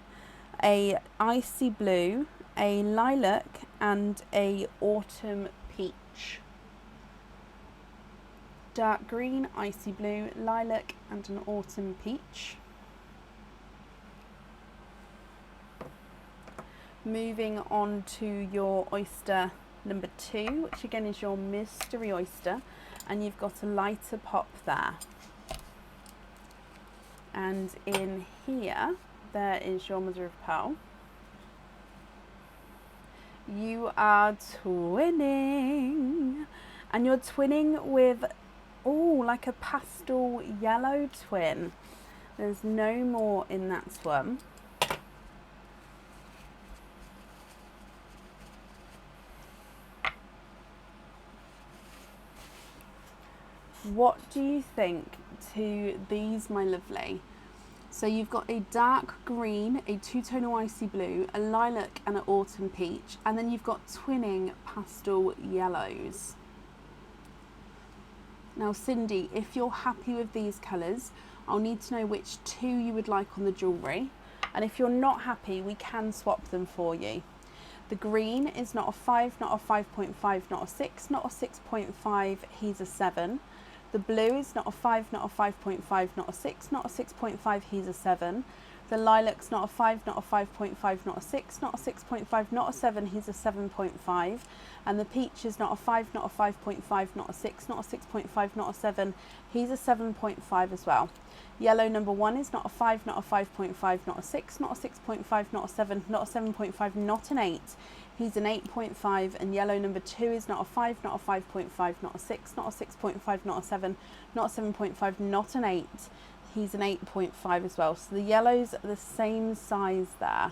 a icy blue, a lilac, and a autumn peach. Dark green, icy blue, lilac, and an autumn peach. Moving on to your oyster number 2, which again is your mystery oyster, and you've got a lighter pop there. And in here, there is your mother of pearl. You are twinning, and you're twinning with, oh, like a pastel yellow twin. There's no more in that one. What do you think to these, my lovely? So you've got a dark green, a 2-tonal icy blue, a lilac and an autumn peach, and then you've got twinning pastel yellows. Now Cindy, if you're happy with these colours, I'll need to know which 2 you would like on the jewellery, and if you're not happy, we can swap them for you. The green is not a 5, not a 5.5, not a 6, not a 6.5, he's a 7. The blue is not a 5, not a 5.5, not a 6, not a 6.5, he's a 7. The lilac's not a 5, not a 5.5, not a 6, not a 6.5, not a 7, he's a 7.5. And the peach is not a 5, not a 5.5, not a 6, not a 6.5, not a 7, he's a 7.5 as well. Yellow number 1 is not a 5, not a 5.5, not a 6, not a 6.5, not a 7, not a 7.5, not an 8. He's an 8.5, and yellow number 2 is not a 5, not a 5.5, not a 6, not a 6.5, not a 7, not a 7.5, not an 8. He's an 8.5 as well. So the yellows are the same size there.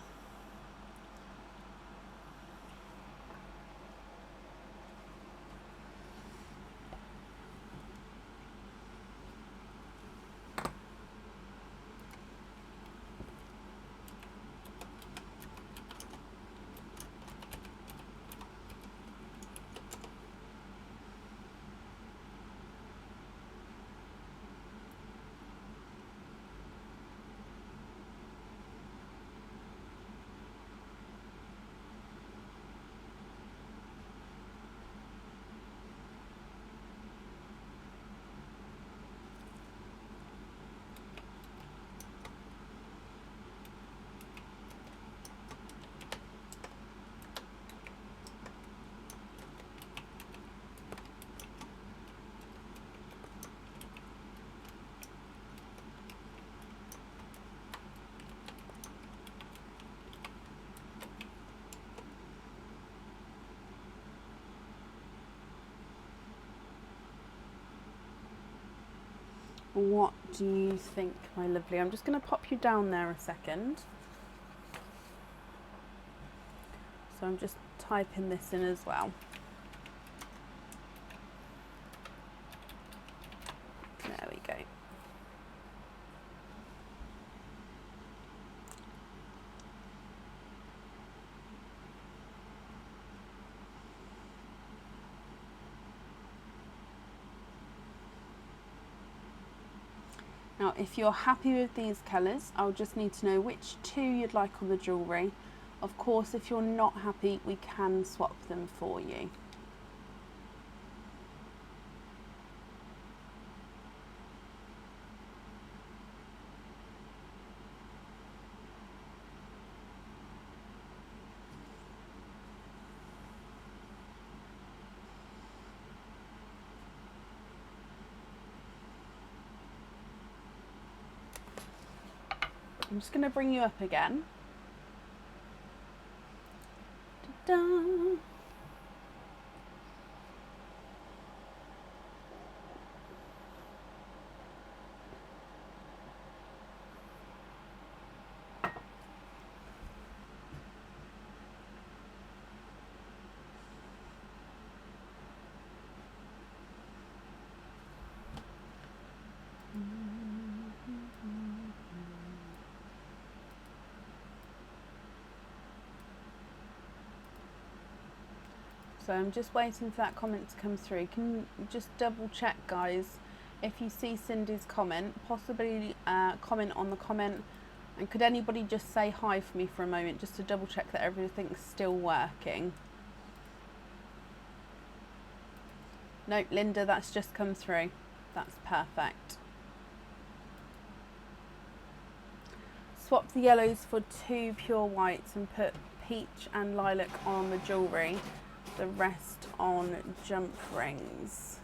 What do you think, my lovely? I'm just going to pop you down there a second. So I'm just typing this in as well. There we go. Now, if you're happy with these colours, I'll just need to know which two you'd like on the jewellery. Of course, if you're not happy, we can swap them for you. I'm just going to bring you up again. Ta-da. So I'm just waiting for that comment to come through. Can you just double check, guys, if you see Cindy's comment, possibly comment on the comment, and could anybody just say hi for me for a moment, just to double check that everything's still working. No, Linda, that's just come through. That's perfect. Swap the yellows for 2 pure whites and put peach and lilac on the jewellery. The rest on jump rings.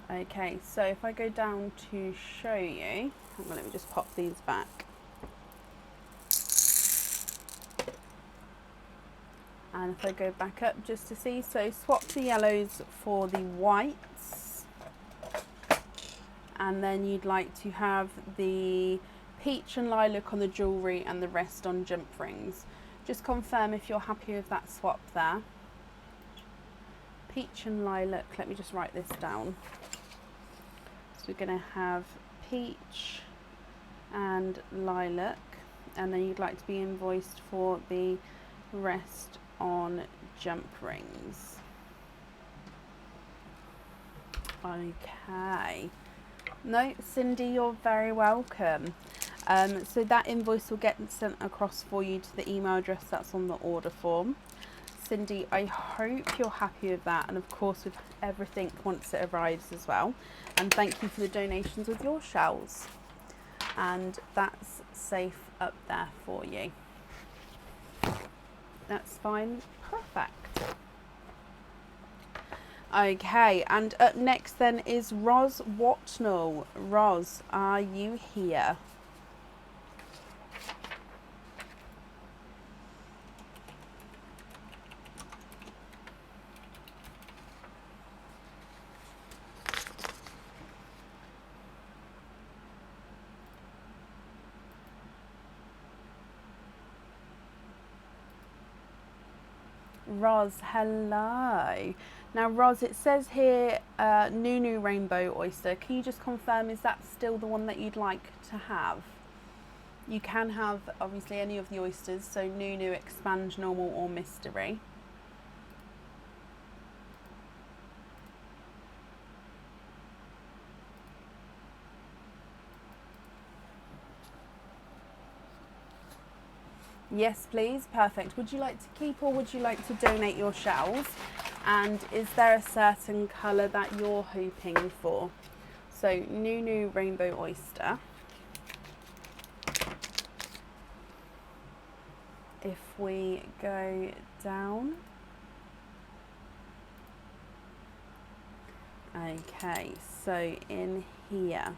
Okay, so if I go down to show you, let me just pop these back. And if I go back up just to see, so swap the yellows for the whites. And then you'd like to have the peach and lilac on the jewellery and the rest on jump rings. Just confirm if you're happy with that swap there. Peach and lilac, let me just write this down. So we're going to have peach and lilac, and then you'd like to be invoiced for the rest on jump rings. Okay. No, Cindy, you're very welcome. So that invoice will get sent across for you to the email address that's on the order form. Cindy, I hope you're happy with that, and of course with everything once it arrives as well. And thank you for the donations with your shells. And that's safe up there for you. That's fine. Perfect. Okay, and up next then is Roz Watnell. Roz, are you here? Roz, hello. Now Roz, it says here Nunu Rainbow Oyster. Can you just confirm, is that still the one that you'd like to have? You can have obviously any of the oysters, so Nunu, Expand, Normal or Mystery. Yes, please. Perfect. Would you like to keep or would you like to donate your shells? And is there a certain colour that you're hoping for? So, Nunu Rainbow Oyster if we go down. Okay, so in here,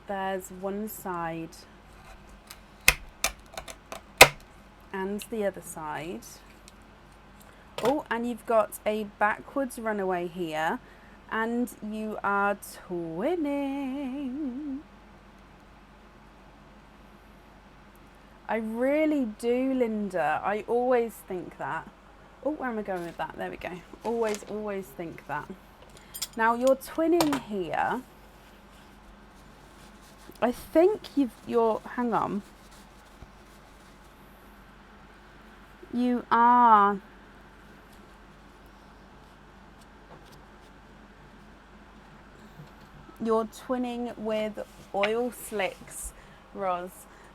there's one side and the other side. Oh, and you've got a backwards runaway here, and you are twinning. I really do, Linda. I always think that. Oh, where am I going with that? There we go. Always think that. Now you're twinning here. I think you're, hang on. You are. You're twinning with Oil Slicks, Roz.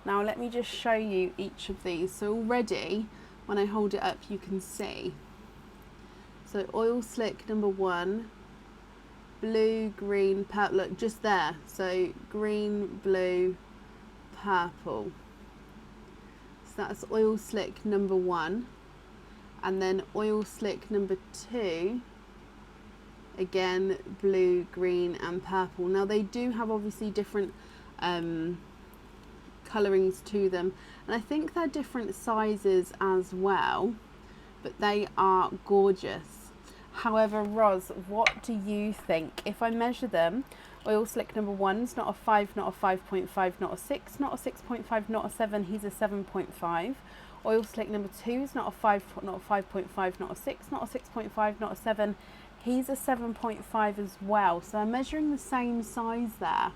Now let me just show you each of these. So already, when I hold it up, you can see. So Oil Slick number 1, blue, green, purple, look, just there. So green, blue, purple. So that's Oil Slick number 1. And then Oil Slick number 2, again, blue, green and purple. Now they do have obviously different colourings to them, and I think they're different sizes as well, but they are gorgeous. However, Roz, what do you think if I measure them? Oil Slick number 1's not a 5, not a 5.5, not a 6, not a 6.5, not a 7, he's a 7.5. Oil Slick number 2's not a 5, not a 5.5, not a 6, not a 6.5, not a 7, he's a 7.5 as well. So I'm measuring the same size there.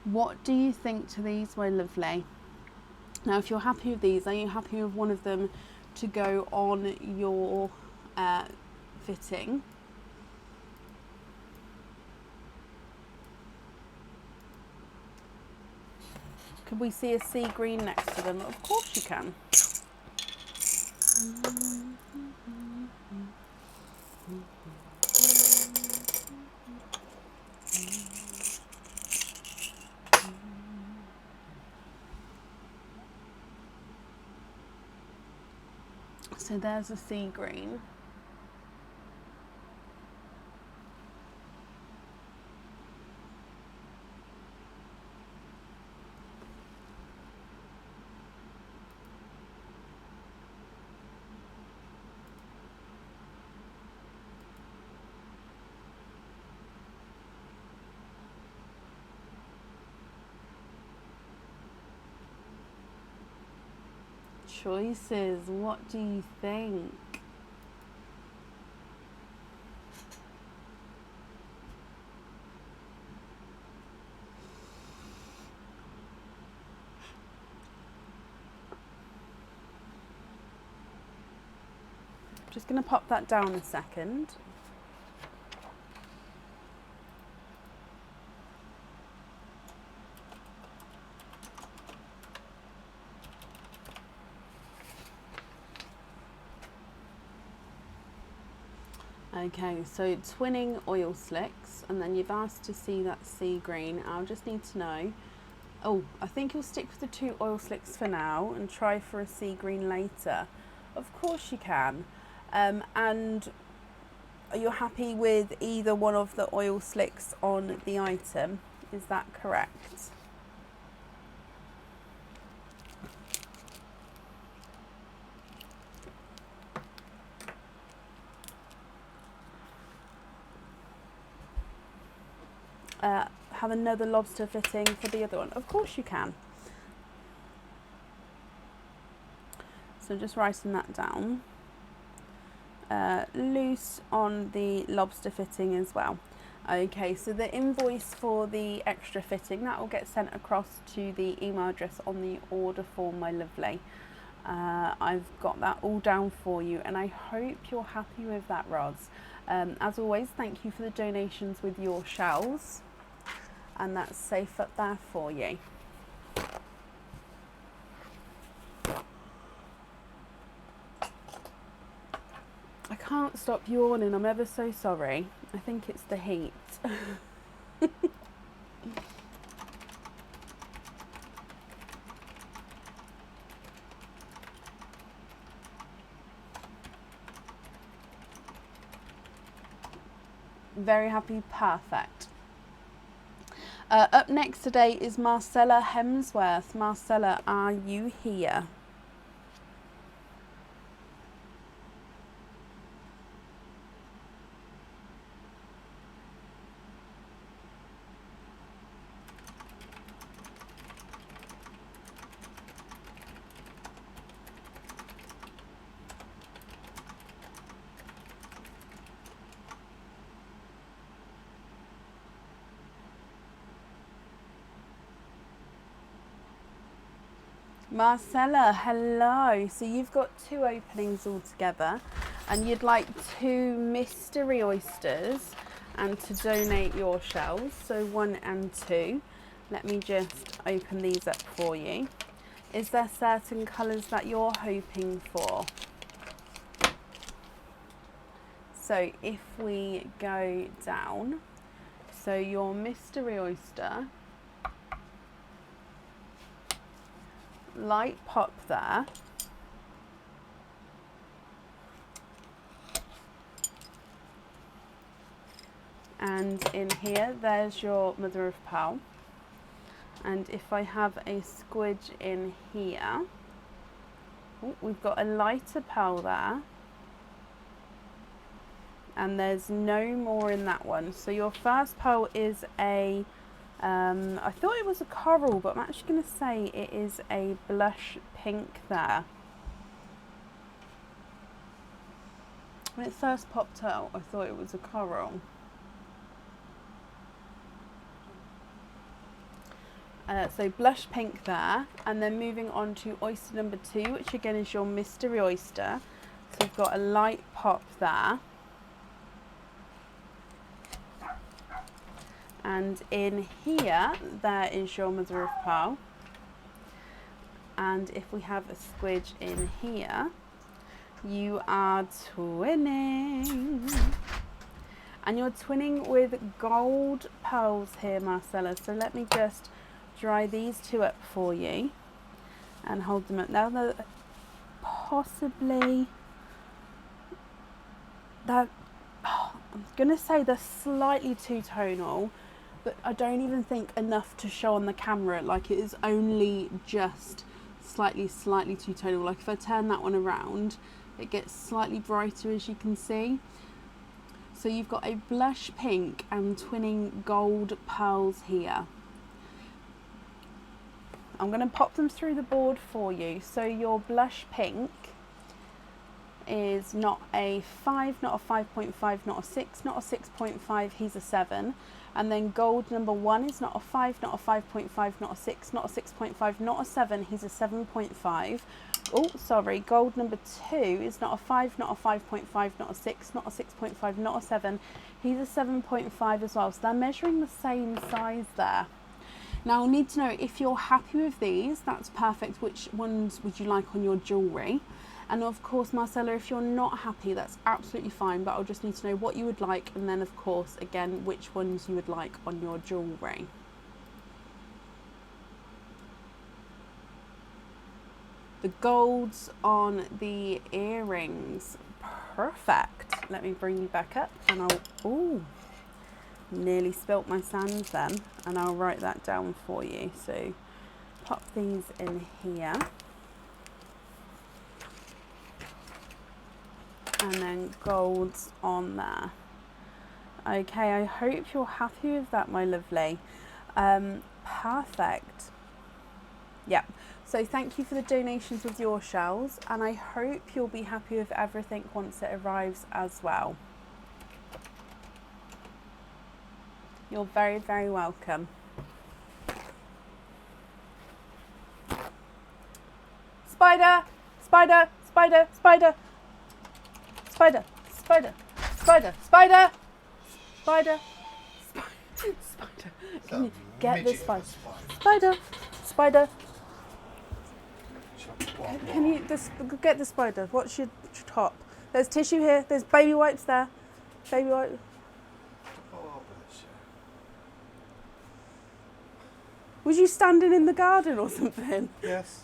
What do you think to these, my lovely? Now, if you're happy with these, are you happy with one of them to go on your fitting? Could we see a sea green next to them? Of course you can. So there's a sea green. Choices, what do you think? Just going to pop that down a second. Okay, so twinning Oil Slicks, and then you've asked to see that sea green. I'll just need to know. Oh, I think you'll stick with the 2 Oil Slicks for now and try for a sea green later. Of course you can. And are you happy with either one of the Oil Slicks on the item? Is that correct? Have another lobster fitting for the other one? Of course you can. So just writing that down. Loose on the lobster fitting as well. Okay, so the invoice for the extra fitting, that will get sent across to the email address on the order form, my lovely. I've got that all down for you, and I hope you're happy with that, Roz. As always, thank you for the donations with your shells, and that's safe up there for you. I can't stop yawning, I'm ever so sorry. I think it's the heat. Very happy, perfect. Up next today is Marcella Hemsworth. Marcella, are you here? Marcella, hello. So you've got 2 openings altogether and you'd like 2 mystery oysters and to donate your shells, so 1 and 2. Let me just open these up for you. Is there certain colours that you're hoping for? So if we go down, so your mystery oyster, light pop there, and in here there's your mother of pearl, and if I have a squidge in here, we've got a lighter pearl there, and there's no more in that one. So your first pearl is a I thought it was a coral, but I'm actually going to say it is a blush pink there. When it first popped out, I thought it was a coral. So blush pink there, and then moving on to oyster number 2, which again is your mystery oyster. So we've got a light pop there. And in here, there is your mother of pearl. And if we have a squidge in here, you are twinning. And you're twinning with gold pearls here, Marcella. So let me just dry these 2 up for you and hold them up. Now they're possibly, I'm going to say they're slightly two-tonal, but I don't even think enough to show on the camera. Like, it is only just slightly two-tonal. Like if I turn that one around, it gets slightly brighter, as you can see. So you've got a blush pink and twinning gold pearls here. I'm going to pop them through the board for you. So your blush pink is not a 5, not a 5.5, not a 6, not a 6.5, he's a 7. And then gold number 1 is not a 5, not a 5.5, not a 6, not a 6.5, not a 7, he's a 7.5. Oh, sorry, gold number 2 is not a 5, not a 5.5, not a 6, not a 6.5, not a 7, he's a 7.5 as well. So they're measuring the same size there. Now I'll need to know if you're happy with these, that's perfect. Which ones would you like on your jewellery? And of course, Marcella, if you're not happy, that's absolutely fine, but I'll just need to know what you would like, and then of course, again, which ones you would like on your jewellery. The golds on the earrings, perfect. Let me bring you back up and ooh, nearly spilt my sand then, and I'll write that down for you. So pop these in here. And then golds on there. Okay, I hope you're happy with that, my lovely. Perfect. Yeah, so thank you for the donations with your shells, and I hope you'll be happy with everything once it arrives as well. You're very, very welcome. Spider, spider, spider, spider. Spider, spider, spider, spider, spider, spider. Can you get the spider? Spider, spider. Can you get the spider? What's your top? There's tissue here. There's baby wipes there. Baby wipe. Was you standing in the garden or something? Yes.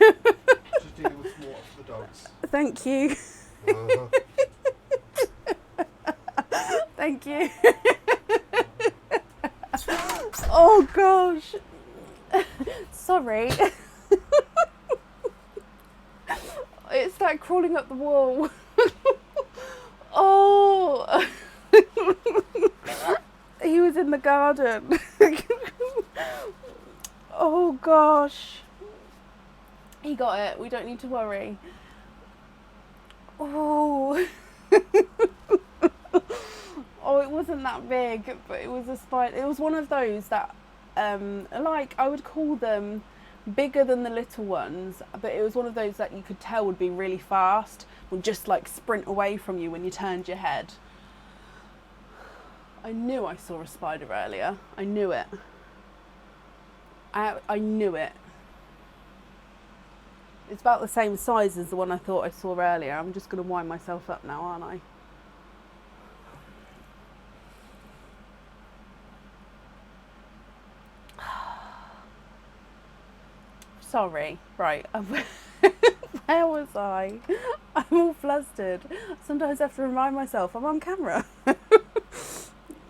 Just dealing with water for the dogs. Thank you. Thank you. Oh gosh. Sorry. It started crawling up the wall. Oh. He was in the garden. Oh gosh. He got it. We don't need to worry. Oh. Oh, it wasn't that big, but it was a spider. It was one of those that, like, I would call them bigger than the little ones, but it was one of those that you could tell would be really fast, would just like sprint away from you when you turned your head. I knew I saw a spider earlier. I knew it. I knew it. It's about the same size as the one I thought I saw earlier. I'm just going to wind myself up now, aren't I? Sorry. Right. Where was I? I'm all flustered. Sometimes I have to remind myself I'm on camera.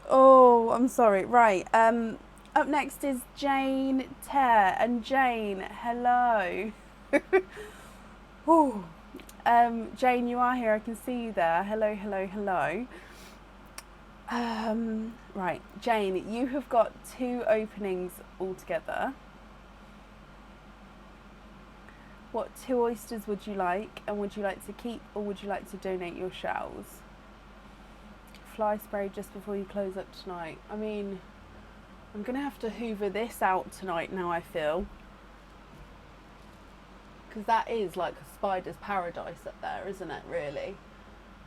Oh, I'm sorry. Right. Up next is Jane Tear. And Jane, hello. Oh, Jane, you are here. I can see you there. Hello, hello, hello. Right, Jane, you have got 2 openings altogether. What 2 oysters would you like, and would you like to keep or would you like to donate your shells? Fly spray just before you close up tonight. I mean, I'm going to have to hoover this out tonight now, I feel. Because that is like a spider's paradise up there, isn't it, really?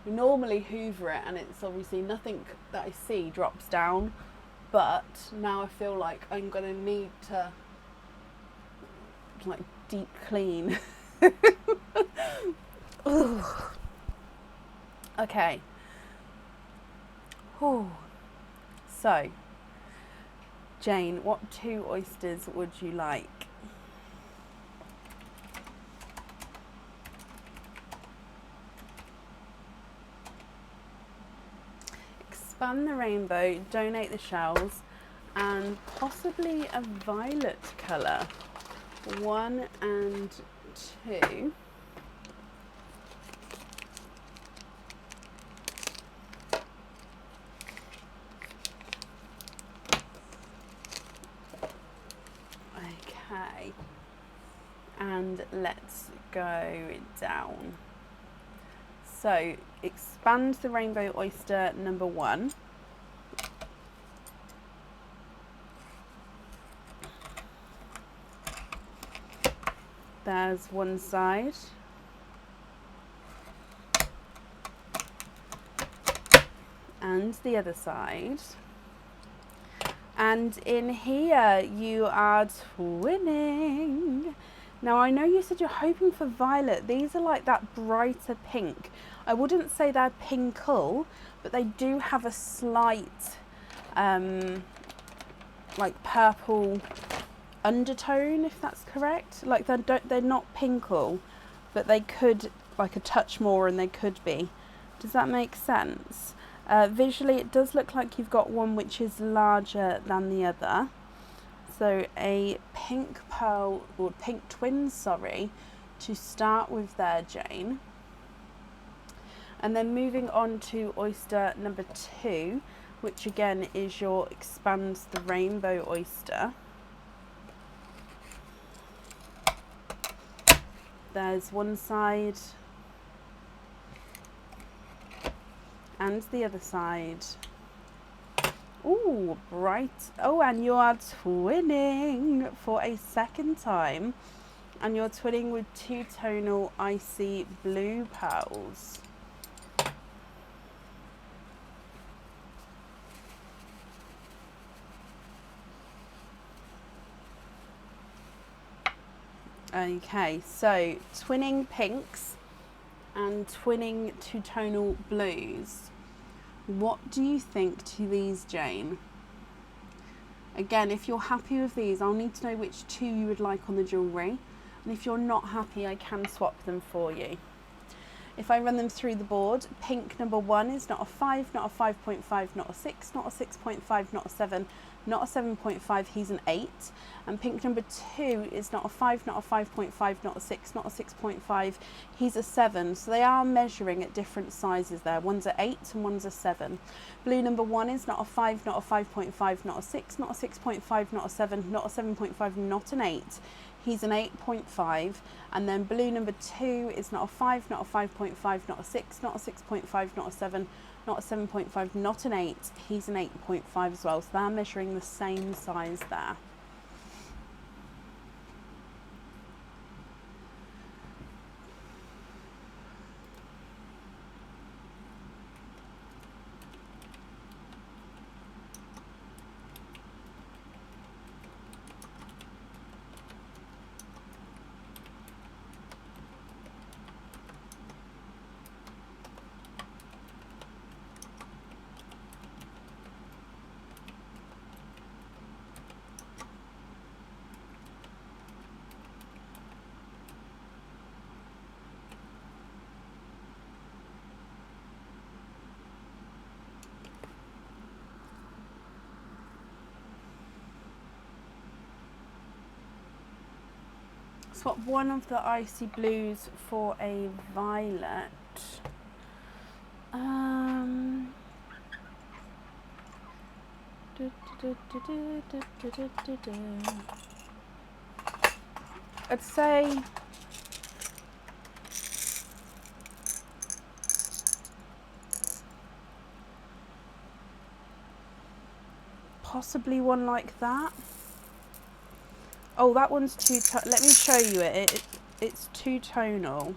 We normally hoover it and it's obviously nothing that I see drops down, but now I feel like I'm going to need to like deep clean. Okay. Ooh. So, Jane, what 2 oysters would you like? Expand the rainbow, donate the shells, and possibly a violet colour. 1 and 2. Okay, and let's go down. So, expand the rainbow oyster number 1. There's one side. And the other side. And in here you are twinning. Now I know you said you're hoping for violet. These are like that brighter pink. I wouldn't say they're pinkle, but they do have a slight like purple undertone, if that's correct. Like they're not pinkle, but they could, like a touch more, and they could be. Does that make sense? Visually it does look like you've got one which is larger than the other. So a pink pearl, or pink twin, sorry, to start with there, Jane. And then moving on to oyster number 2, which again is your expand the rainbow oyster. There's one side and the other side. Ooh, bright. Oh, and you are twinning for a second time. And you're twinning with 2 tonal icy blue pearls. Okay, so twinning pinks and twinning 2 tonal blues. What do you think to these, Jane? Again, if you're happy with these, I'll need to know which 2 you would like on the jewellery. And if you're not happy, I can swap them for you. If I run them through the board, pink number 1 is not a 5, not a 5.5, not a 6, not a 6.5, not a 7, not a 7.5, he's an 8. And pink number 2 is not a 5, not a 5.5, not a 6, not a 6.5, he's a 7. So they are measuring at different sizes there. One's a 8 and one's a 7. Blue number 1 is not a 5, not a 5.5, not a 6, not a 6.5, not a 7, not a 7.5, not an 8. He's an 8.5. And then blue number 2 is not a 5, not a 5.5, not a 6, not a 6.5, not a 7, not a 7.5, not an 8. He's an 8.5 as well. So they're measuring the same size there. Swap one of the icy blues for a violet. I'd say possibly one like that. Oh, that one's let me show you it. It's two-tonal.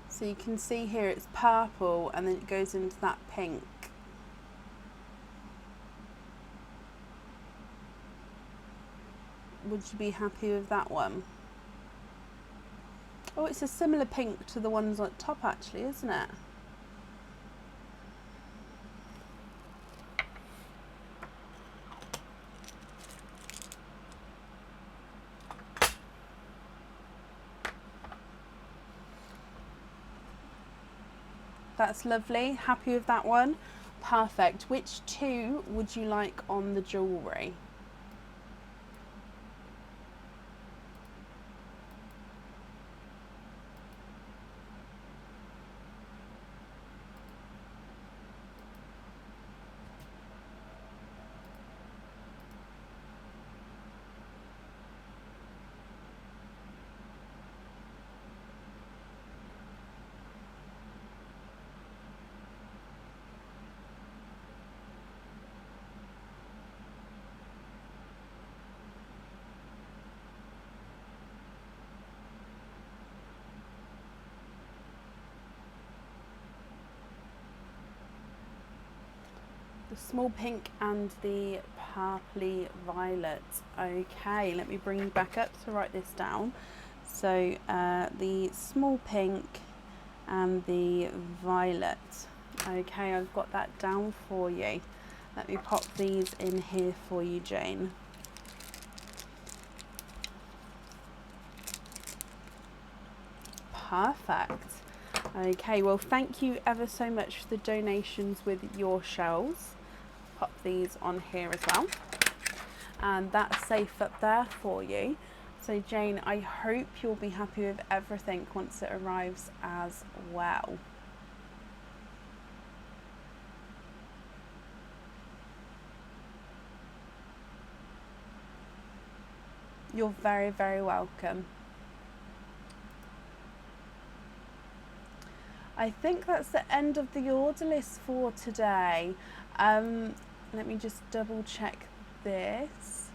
So you can see here it's purple and then it goes into that pink. Would you be happy with that one? Oh, it's a similar pink to the ones on top actually, isn't it? That's lovely. Happy with that one? Perfect. Which two would you like on the jewellery? The small pink and the purpley violet. Okay, let me bring you back up to write this down. So the small pink and the violet. Okay, I've got that down for you. Let me pop these in here for you, Jane. Perfect. Okay, well, thank you ever so much for the donations with your shells. Pop these on here as well. And that's safe up there for you. So Jane, I hope you'll be happy with everything once it arrives as well. You're very, very welcome. I think that's the end of the order list for today. Let me just double check this.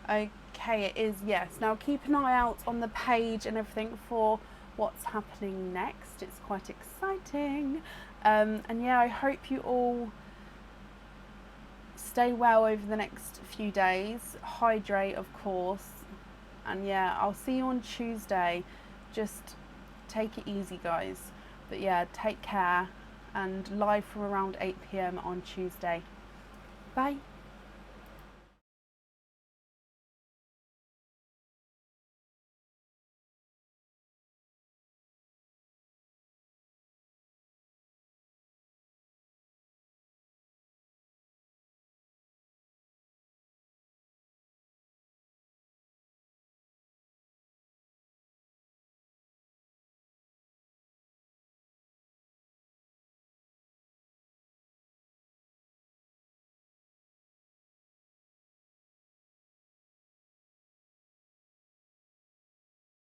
Okay, it is, yes. Now keep an eye out on the page and everything for what's happening next. It's quite exciting. And yeah, I hope you all stay well over the next few days. Hydrate, of course. And yeah, I'll see you on Tuesday. Just take it easy, guys. But yeah, take care, and live from around 8 PM on Tuesday. Bye.